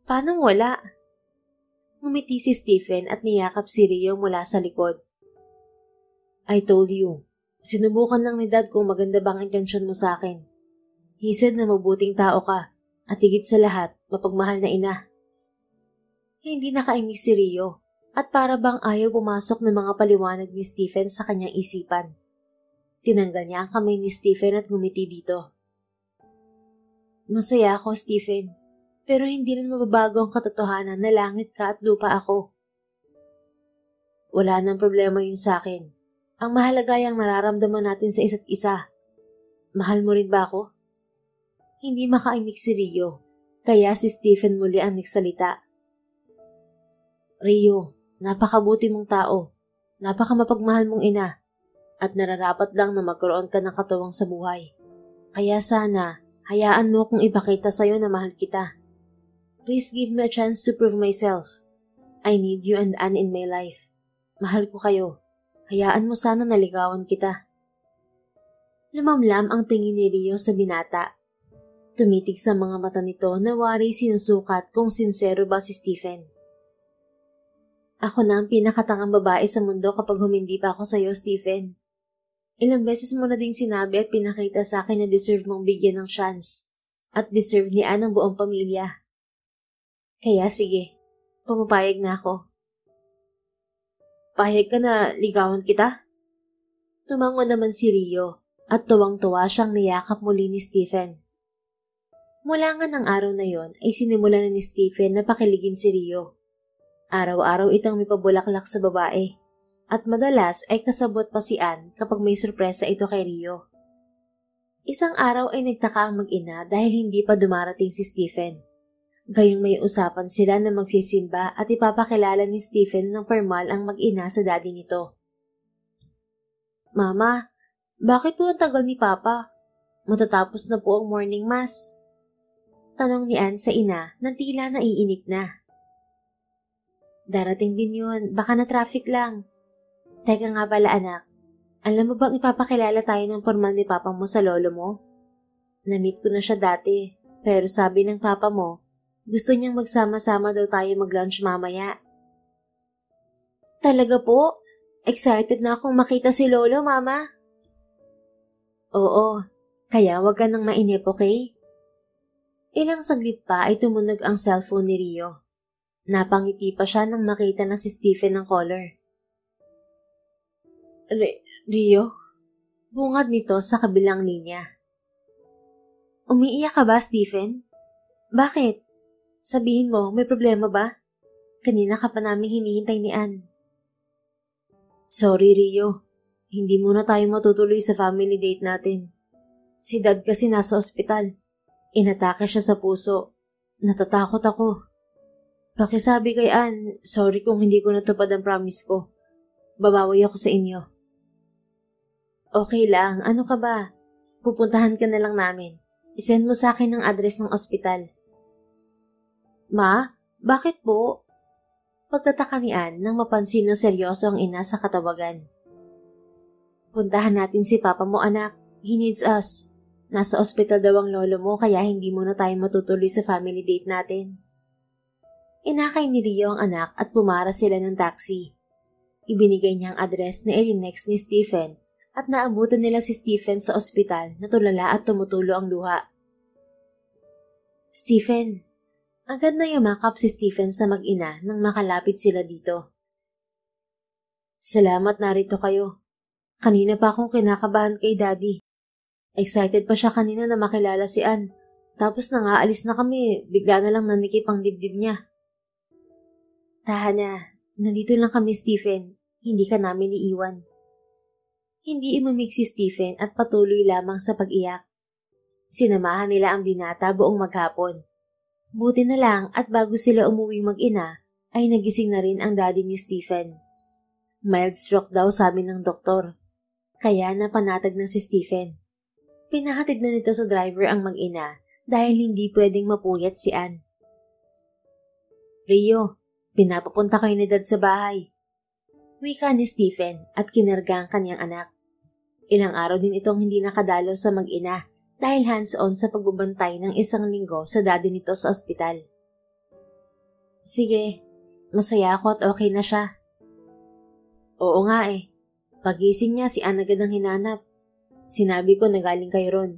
Speaker 1: Paano wala? Ngumiti si Stephen at niyakap si Rio mula sa likod. I told you, sinubukan lang ni Dad kung maganda bang intensyon mo sa akin. He said na mabuting tao ka at higit sa lahat, mapagmahal na ina. Hindi nakaimik si Rio at para bang ayaw pumasok ng mga paliwanag ni Stephen sa kanyang isipan. Tinanggal niya ang kamay ni Stephen at ngumiti dito. Masaya ako, Stephen, pero hindi rin mababago ang katotohanan na langit ka at lupa ako. Wala nang problema yun sa akin. Ang mahalaga ay ang nararamdaman natin sa isa't isa. Mahal mo rin ba ako? Hindi makaimik si Rio, kaya si Stephen muli ang nagsalita. Rio, napakabuti mong tao. Napakamapagmahal mong ina. at nararapat lang na magkaroon ka ng katuwang sa buhay. Kaya sana, hayaan mo kung ipakita sa'yo na mahal kita. Please give me a chance to prove myself. I need you and Anne in my life. Mahal ko kayo. Hayaan mo sana naligawan kita. Lumamlam ang tingin ni Rio sa binata. Tumitig sa mga mata nito na wari sinusukat kung sincero ba si Stephen. Ako na ang pinakatangang babae sa mundo kapag humindi pa ako sa'yo, Stephen. Ilang beses mo na ding sinabi at pinakita sa akin na deserve mong bigyan ng chance. At deserve ni Anne ang buong pamilya. Kaya sige, pumapayag na ako. Payag ka na ligawan kita? Tumango naman si Rio at tuwang-tuwa siyang niyakap muli ni Stephen. Mula nga ng araw na yon ay sinimula na ni Stephen na pakiligin si Rio. Araw-araw itong may pabulaklak sa babae at madalas ay kasabot pa si Anne kapag may sorpresa ito kay Rio. Isang araw ay nagtaka ang mag-ina dahil hindi pa dumarating si Stephen. Gayong may usapan sila na magsisimba at ipapakilala ni Stephen ng formal ang mag-ina sa daddy nito. Mama, bakit po ang tagal ni Papa? Matatapos na po ang morning mass. Tanong ni Anne sa ina na tila naiinip na. Darating din yun, baka na traffic lang. Teka nga pala anak, alam mo bang ipapakilala tayo ng formal ni Papa mo sa lolo mo? Na-meet ko na siya dati, pero sabi ng Papa mo, gusto niyang magsama-sama daw tayo mag-lunch mamaya. Talaga po? Excited na akong makita si Lolo, Mama. Oo, kaya wag ka nang mainip, okay? Ilang saglit pa ay tumunog ang cellphone ni Rio. Napangiti pa siya nang makita na si Stephen ng caller. Rio? Bungad nito sa kabilang linya. Umiiyak ka ba, Stephen? Bakit? Sabihin mo, may problema ba? Kanina ka pa namin hinihintay ni Anne. Sorry, Rio. Hindi muna tayo matutuloy sa family date natin. Si Dad kasi nasa ospital. Inatake siya sa puso. Natatakot ako. Pakisabi kay Anne, sorry kung hindi ko natupad ang promise ko. Babawi ako sa inyo. Okay lang, ano ka ba? Pupuntahan ka na lang namin. Isend mo sa akin ang address ng ospital. Ma, bakit po? Pagkataka ni Anne nang mapansin na seryoso ang ina sa katawagan. Puntahan natin si Papa mo, anak. He needs us. Nasa ospital daw ang lolo mo kaya hindi muna tayo matutuloy sa family date natin. Inakay ni Rio ang anak at pumara sila ng taxi. Ibinigay niya ang address na ilinext ni Stephen at naabutan nila si Stephen sa ospital na tulala at tumutulo ang luha. Stephen, agad na yumakap si Stephen sa mag-ina nang makalapit sila dito. Salamat narito kayo. Kanina pa akong kinakabahan kay Daddy. Excited pa siya kanina na makilala si Anne. Tapos nang aalis na kami, bigla na lang nanikip ang dibdib niya. Tahan na, nandito lang kami Stephen, hindi ka namin iiwan. Hindi imamig si Stephen at patuloy lamang sa pag-iyak. Sinamahan nila ang binata buong maghapon. Buti na lang at bago sila umuwing mag-ina, ay nagising na rin ang daddy ni Stephen. Mild stroke daw sabi ng doktor, kaya napanatag na si Stephen. Pinahatid na nito sa driver ang mag-ina dahil hindi pwedeng mapuyat si Anne. Rio, pinapapunta kayo ni Dad sa bahay. Wika ni Stephen at kinarga ang kanyang anak. Ilang araw din itong hindi nakadalo sa mag-ina dahil hands-on sa pagbabantay ng isang linggo sa daddy nito sa ospital. Sige, masaya ako at okay na siya. Oo nga eh. Pagising niya si Anne agad ang hinanap. Sinabi ko na galing kayo ron.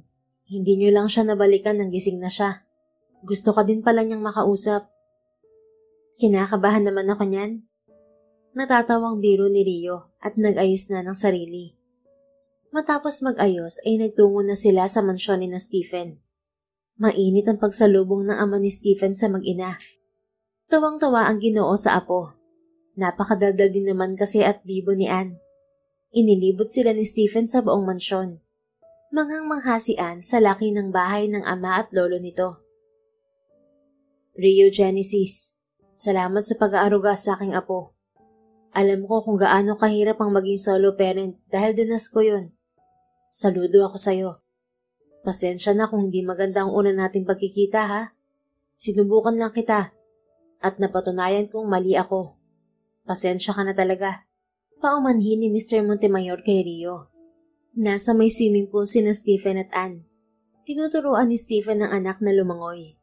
Speaker 1: Hindi niyo lang siya nabalikan nang gising na siya. Gusto ka din pala niyang makausap. Kinakabahan naman ako niyan. Natatawang biro ni Rio at nag-ayos na ng sarili. Matapos mag-ayos ay nagtungo na sila sa mansyon ni na Stephen. Mainit ang pagsalubong ng ama ni Stephen sa mag-ina. Tuwang-tuwa ang Ginoo sa apo. Napakadaldal din naman kasi at bibo ni Anne. Inilibot sila ni Stephen sa buong mansyon. Manghang-mangha si Anne sa laki ng bahay ng ama at lolo nito. Rio Genesis, salamat sa pag-aaruga sa aking apo. Alam ko kung gaano kahirap ang maging solo parent dahil dinas ko yun. Saludo ako sa'yo. Pasensya na kung hindi maganda ang una nating pagkikita ha. Sinubukan lang kita at napatunayan kong mali ako. Pasensya ka na talaga. Paumanhin ni Mr. Montemayor kay Rio. Nasa may swimming pool sina Stephen at Ann. Tinuturuan ni Stephen ang anak na lumangoy.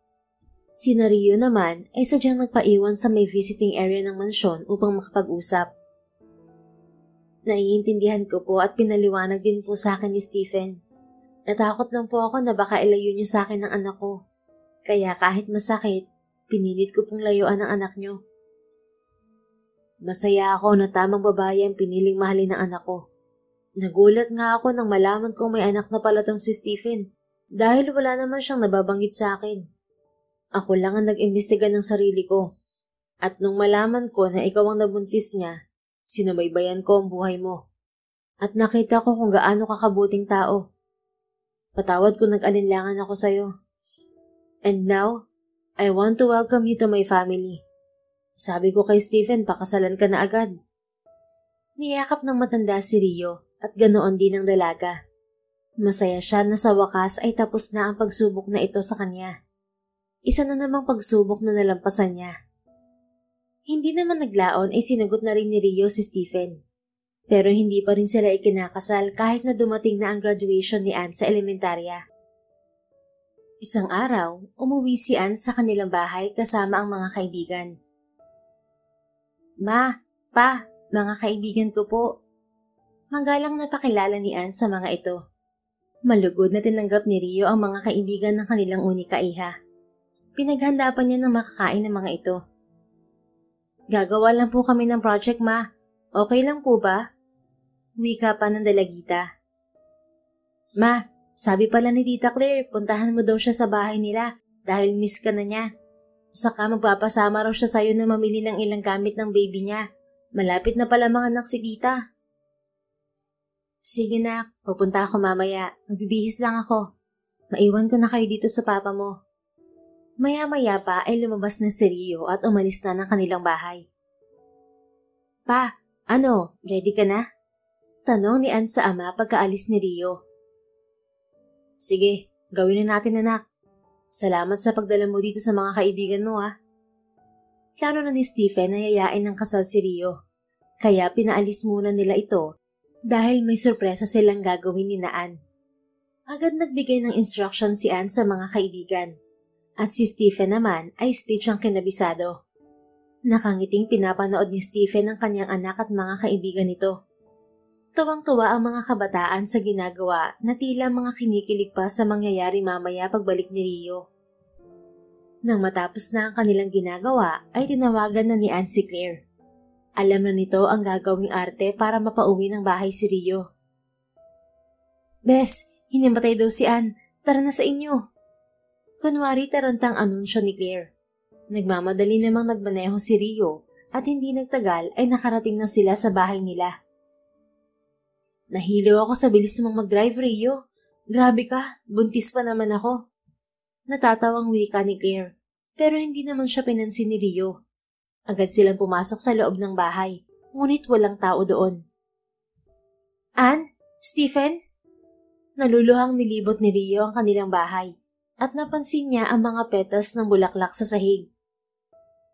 Speaker 1: Sina Rio naman ay sadyang nagpaiwan sa may visiting area ng mansyon upang makapag-usap. Naiintindihan ko po at pinaliwanag din po sa akin ni Stephen. Natakot lang po ako na baka ilayo niyo sa akin ang anak ko. Kaya kahit masakit, pinilit ko pong layuan ang anak niyo. Masaya ako na tamang babae ang piniling mahalin ng anak ko. Nagulat nga ako nang malaman kong may anak na pala tong si Stephen dahil wala naman siyang nababanggit sa akin. Ako lang ang nag-imbestiga ng sarili ko. At nung malaman ko na ikaw ang nabuntis niya, sinubaybayan ko ang buhay mo. At nakita ko kung gaano kakabuting tao. Patawad kung nag-alinlangan ako sa'yo. And now, I want to welcome you to my family. Sabi ko kay Stephen, pakasalan ka na agad. Niyakap ng matanda si Rio at ganoon din ang dalaga. Masaya siya na sa wakas ay tapos na ang pagsubok na ito sa kanya. Isa na namang pagsubok na nalampasan niya. Hindi naman naglaon ay sinagot na rin ni Rio si Stephen. Pero hindi pa rin sila ikinakasal kahit na dumating na ang graduation ni Ann sa elementarya. Isang araw, umuwi si Ann sa kanilang bahay kasama ang mga kaibigan. Ma, Pa, mga kaibigan ko po. Manggalang napakilala ni Ann sa mga ito. Malugod na tinanggap ni Rio ang mga kaibigan ng kanilang unika iha. Pinaghanda pa niya ng makakain ng mga ito. Gagawa lang po kami ng project, Ma. Okay lang po ba? Wika pa ng dalagita. Ma, sabi pala ni Tita Claire, puntahan mo daw siya sa bahay nila dahil miss ka na niya. Saka magpapasama raw siya sa'yo na mamili ng ilang gamit ng baby niya. Malapit na pala mga anak si Tita. Sige na, pupunta ako mamaya. Magbibihis lang ako. Maiwan ko na kayo dito sa papa mo. Maya-maya pa ay lumabas na si Rio at umalis na ng kanilang bahay. Pa, ano, ready ka na? Tanong ni Ann sa ama pagkaalis ni Rio. Sige, gawin na natin anak. Salamat sa pagdala mo dito sa mga kaibigan mo ha. Plano na ni Stephen na yayain ng kasal si Rio. Kaya pinaalis muna nila ito dahil may sorpresa silang gagawin ni Ann. Agad nagbigay ng instruction si Ann sa mga kaibigan. At si Stephen naman ay speech ang kinabisado. Nakangiting pinapanood ni Stephen ang kanyang anak at mga kaibigan nito. Tuwang-tuwa ang mga kabataan sa ginagawa na tila mga kinikilig pa sa mangyayari mamaya pagbalik ni Rio. Nang matapos na ang kanilang ginagawa ay tinawagan na ni Ann si Claire. Alam na nito ang gagawing arte para mapauwi ng bahay si Rio. Bes, hinimatay daw si Ann. Tara na sa inyo. Kunwari tarantang anunsyo ni Claire. Nagmamadali namang nagmaneho si Rio at hindi nagtagal ay nakarating na sila sa bahay nila. Nahilo ako sa bilis mong mag-drive, Rio. Grabe ka, buntis pa naman ako. Natatawang wika ni Claire, pero hindi naman siya pinansin ni Rio. Agad silang pumasok sa loob ng bahay, ngunit walang tao doon. Ann? Stephen? Naluluhang nilibot ni Rio ang kanilang bahay at napansin niya ang mga petals ng bulaklak sa sahig.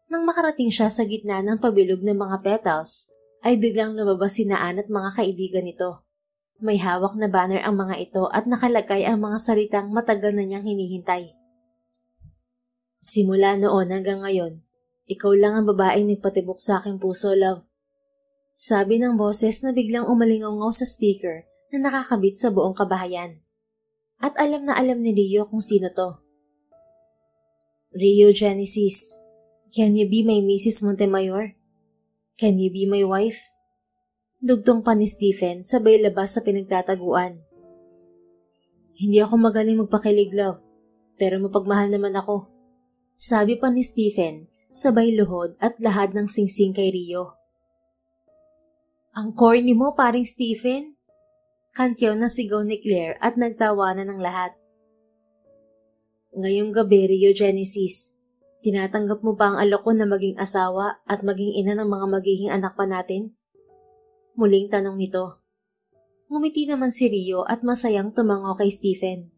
Speaker 1: Nang makarating siya sa gitna ng pabilog ng mga petals, ay biglang lumabas si Ann at mga kaibigan nito. May hawak na banner ang mga ito at nakalagay ang mga salitang matagal na niyang hinihintay. Simula noon hanggang ngayon, ikaw lang ang babaeng nagpatibok sa aking puso, love. Sabi ng boses na biglang umalingaw sa speaker na nakakabit sa buong kabahayan. At alam na alam ni Rio kung sino to. Rio Genesis, can you be my Mrs. Montemayor? Can you be my wife? Dugtong pa ni Stephen sabay labas sa pinagtataguan. Hindi ako magaling magpakilig, love, pero mapagmahal naman ako. Sabi pa ni Stephen sabay luhod at lahad ng singsing kay Rio. Ang corny mo, paring Stephen? Kantyaw na sigaw ni Claire at nagtawanan ng lahat. Ngayong gabi, Rio Genesis, Tinatanggap mo ba ang alok ko na maging asawa at maging ina ng mga magiging anak pa natin? Muling tanong nito. Ngumiti naman si Rio at masayang tumango kay Stephen.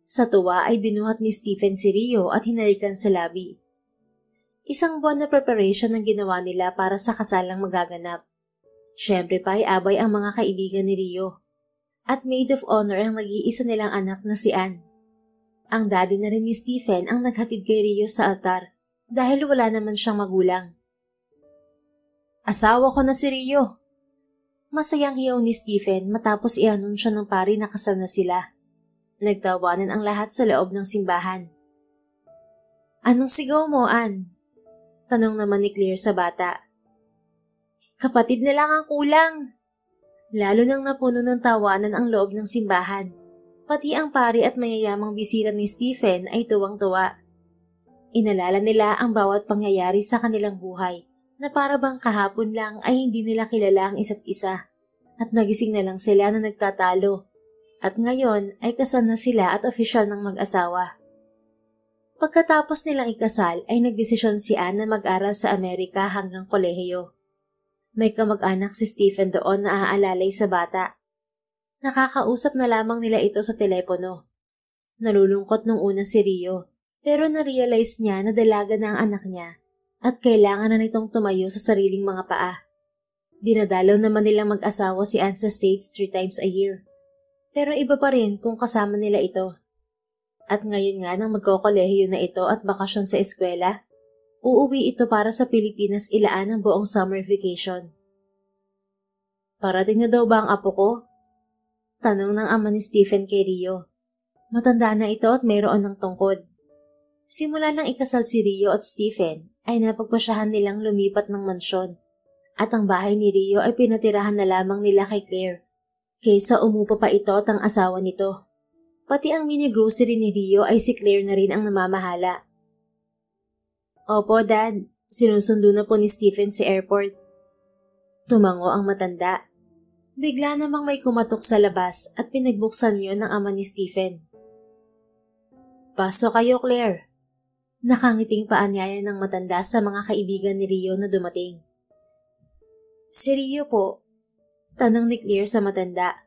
Speaker 1: Sa tuwa ay binuhat ni Stephen si Rio at hinalikan sa labi. Isang buwan na preparation ang ginawa nila para sa kasalang magaganap. Siyempre pa ay abay ang mga kaibigan ni Rio. At maid of honor ang nag-iisa nilang anak na si Anne. Ang daddy na rin ni Stephen ang naghatid kay Rio sa altar dahil wala naman siyang magulang. Asawa ko na si Rio. Masayang hiyaw ni Stephen matapos i-anunsyo ng pari na kasal na sila. Nagtawanan ang lahat sa loob ng simbahan. Anong sigaw mo, Anne? Tanong naman ni Claire sa bata. Kapatid na lang ang kulang. Lalo nang napuno ng tawanan ang loob ng simbahan. Pati ang pari at mayayamang bisita ni Stephen ay tuwang-tuwa. Inalala nila ang bawat pangyayari sa kanilang buhay na para bang kahapon lang ay hindi nila kilala ang isa't isa at nagising na lang sila na nagtatalo at ngayon ay kasal na sila at opisyal ng mag-asawa. Pagkatapos nilang ikasal ay nagdesisyon si Anne na mag-aral sa Amerika hanggang kolehiyo. May kamag-anak si Stephen doon na aalalay sa bata. Nakakausap na lamang nila ito sa telepono. Nalulungkot nung una si Rio, pero na-realize niya na dalaga na ang anak niya at kailangan na nitong tumayo sa sariling mga paa. Dinadalaw naman nilang mag-asawa si Anne sa States 3 times a year. Pero iba pa rin kung kasama nila ito. At ngayon nga nang magkokolehiyo na ito at bakasyon sa eskwela, uuwi ito para sa Pilipinas ilaan ang buong summer vacation. Parating na daw ba ang apo ko? Tanong ng ama ni Stephen kay Rio. Matanda na ito at mayroon ng tungkod. Simula nang ikasal si Rio at Stephen ay napagpasyahan nilang lumipat ng mansyon at ang bahay ni Rio ay pinatirahan na lamang nila kay Claire kaysa umupa pa ito at ang asawa nito. Pati ang mini grocery ni Rio ay si Claire na rin ang namamahala. Opo, Dad. Sinusundo na po ni Stephen sa airport. Tumango ang matanda. Bigla namang may kumatok sa labas at pinagbuksan yon ng ama ni Stephen. Pasok kayo, Claire. Nakangiting paanyaya ng matanda sa mga kaibigan ni Rio na dumating. Si Rio po. Tanong ni Claire sa matanda.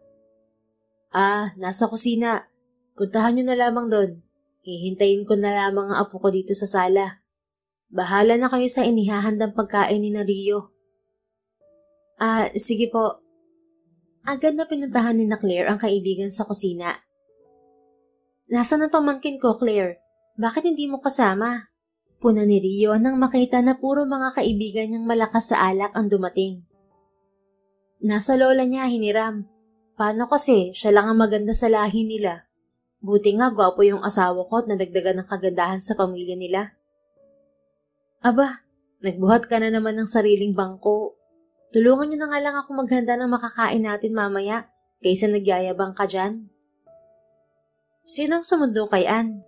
Speaker 1: Nasa kusina. Puntahan niyo na lamang doon. Hihintayin ko na lamang ang apo ko dito sa sala. Bahala na kayo sa inihahandang pagkain ni na Rio. Sige po. Agad na pinuntahan ni na Claire ang kaibigan sa kusina. Nasaan ang pamangkin ko, Claire? Bakit hindi mo kasama? Puna ni Rio nang makita na puro mga kaibigan niyang malakas sa alak ang dumating. Nasa lola niya, hiniram. Paano kasi, siya lang ang maganda sa lahi nila. Buti nga gwapo yung asawa ko at nadagdagan ng kagandahan sa pamilya nila. Aba, nagbuhat ka na naman ng sariling bangko. Tulungan niyo na nga lang ako maghanda ng makakain natin mamaya kaysa nagyayabang ka dyan. Sinong sumundo kay Anne?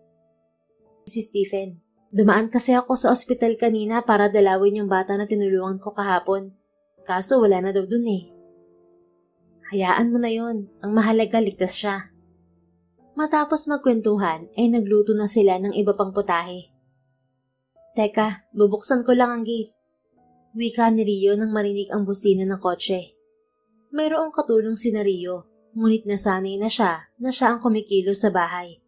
Speaker 1: Si Stephen. Dumaan kasi ako sa ospital kanina para dalawin yung bata na tinulungan ko kahapon. Kaso wala na daw dun eh. Hayaan mo na yon. Ang mahalaga ligtas siya. Matapos magkwentuhan ay nagluto na sila ng iba pang putahe. Teka, bubuksan ko lang ang gate. Wika ni Rio nang marinig ang busina ng kotse. Mayroong katulong si Rio, ngunit nasanay na siya ang kumikilos sa bahay.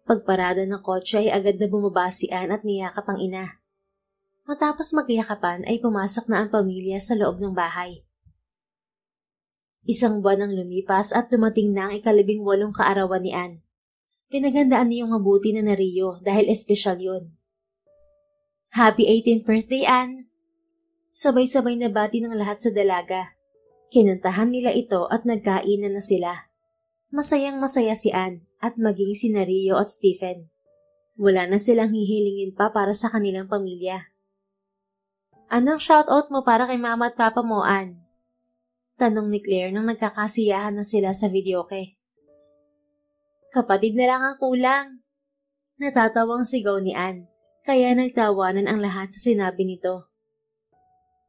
Speaker 1: Pagparada ng kotse ay agad na bumaba si Anne at niyakap ang ina. Matapos magyakapan ay pumasok na ang pamilya sa loob ng bahay. Isang buwan ang lumipas at dumating na ang 18 kaarawan ni Anne. Pinaghandaan niyong mabuti na Rio dahil espesyal yun. Happy 18th birthday, Anne! Sabay-sabay na bati ng lahat sa dalaga. Kinantahan nila ito at nagkainan na sila. Masayang-masaya si Anne at maging si Rio at Stephen. Wala na silang hihilingin pa para sa kanilang pamilya. Anong shoutout mo para kay mama at papa mo, Anne? Tanong ni Claire nang nagkakasiyahan na sila sa videoke. Kapatid na lang ang kulang. Natatawang sigaw ni Anne, kaya nagtawanan ang lahat sa sinabi nito.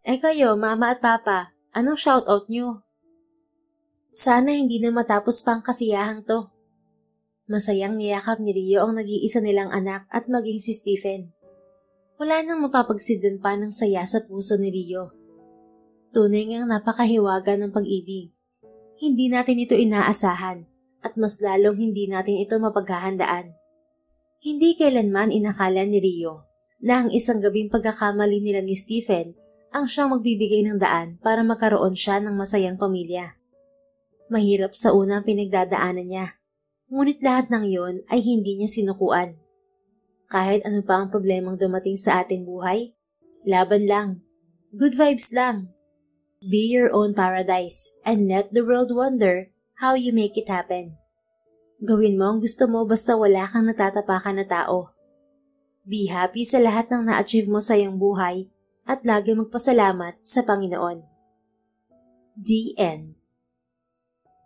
Speaker 1: Kayo, mama at papa, anong shoutout nyo? Sana hindi na matapos pang kasiyahang to. Masayang niyakap ni Rio ang nag-iisa nilang anak at maging si Stephen. wala nang mapapagsidlan pa ng saya sa puso ni Rio. Tunay ngang napakahiwaga ng pag-ibig. Hindi natin ito inaasahan at mas lalong hindi natin ito mapaghahandaan. Hindi kailanman inakala ni Rio na ang isang gabing pagkakamali nila ni Stephen ang siyang magbibigay ng daan para magkaroon siya ng masayang pamilya. Mahirap sa unang pinagdadaanan niya, ngunit lahat ng iyon ay hindi niya sinukuan. Kahit ano pa ang problemang dumating sa ating buhay, laban lang, good vibes lang. Be your own paradise and let the world wonder how you make it happen. Gawin mo ang gusto mo basta wala kang natatapakan na tao. Be happy sa lahat ng na-achieve mo sa iyong buhay at lagi magpasalamat sa Panginoon. The End.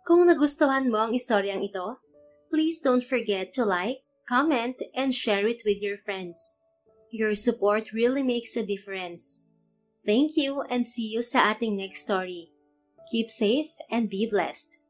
Speaker 1: Kung nagustuhan mo ang istoryang ito, please don't forget to like, comment, and share it with your friends. Your support really makes a difference. Thank you and see you sa ating next story. Keep safe and be blessed.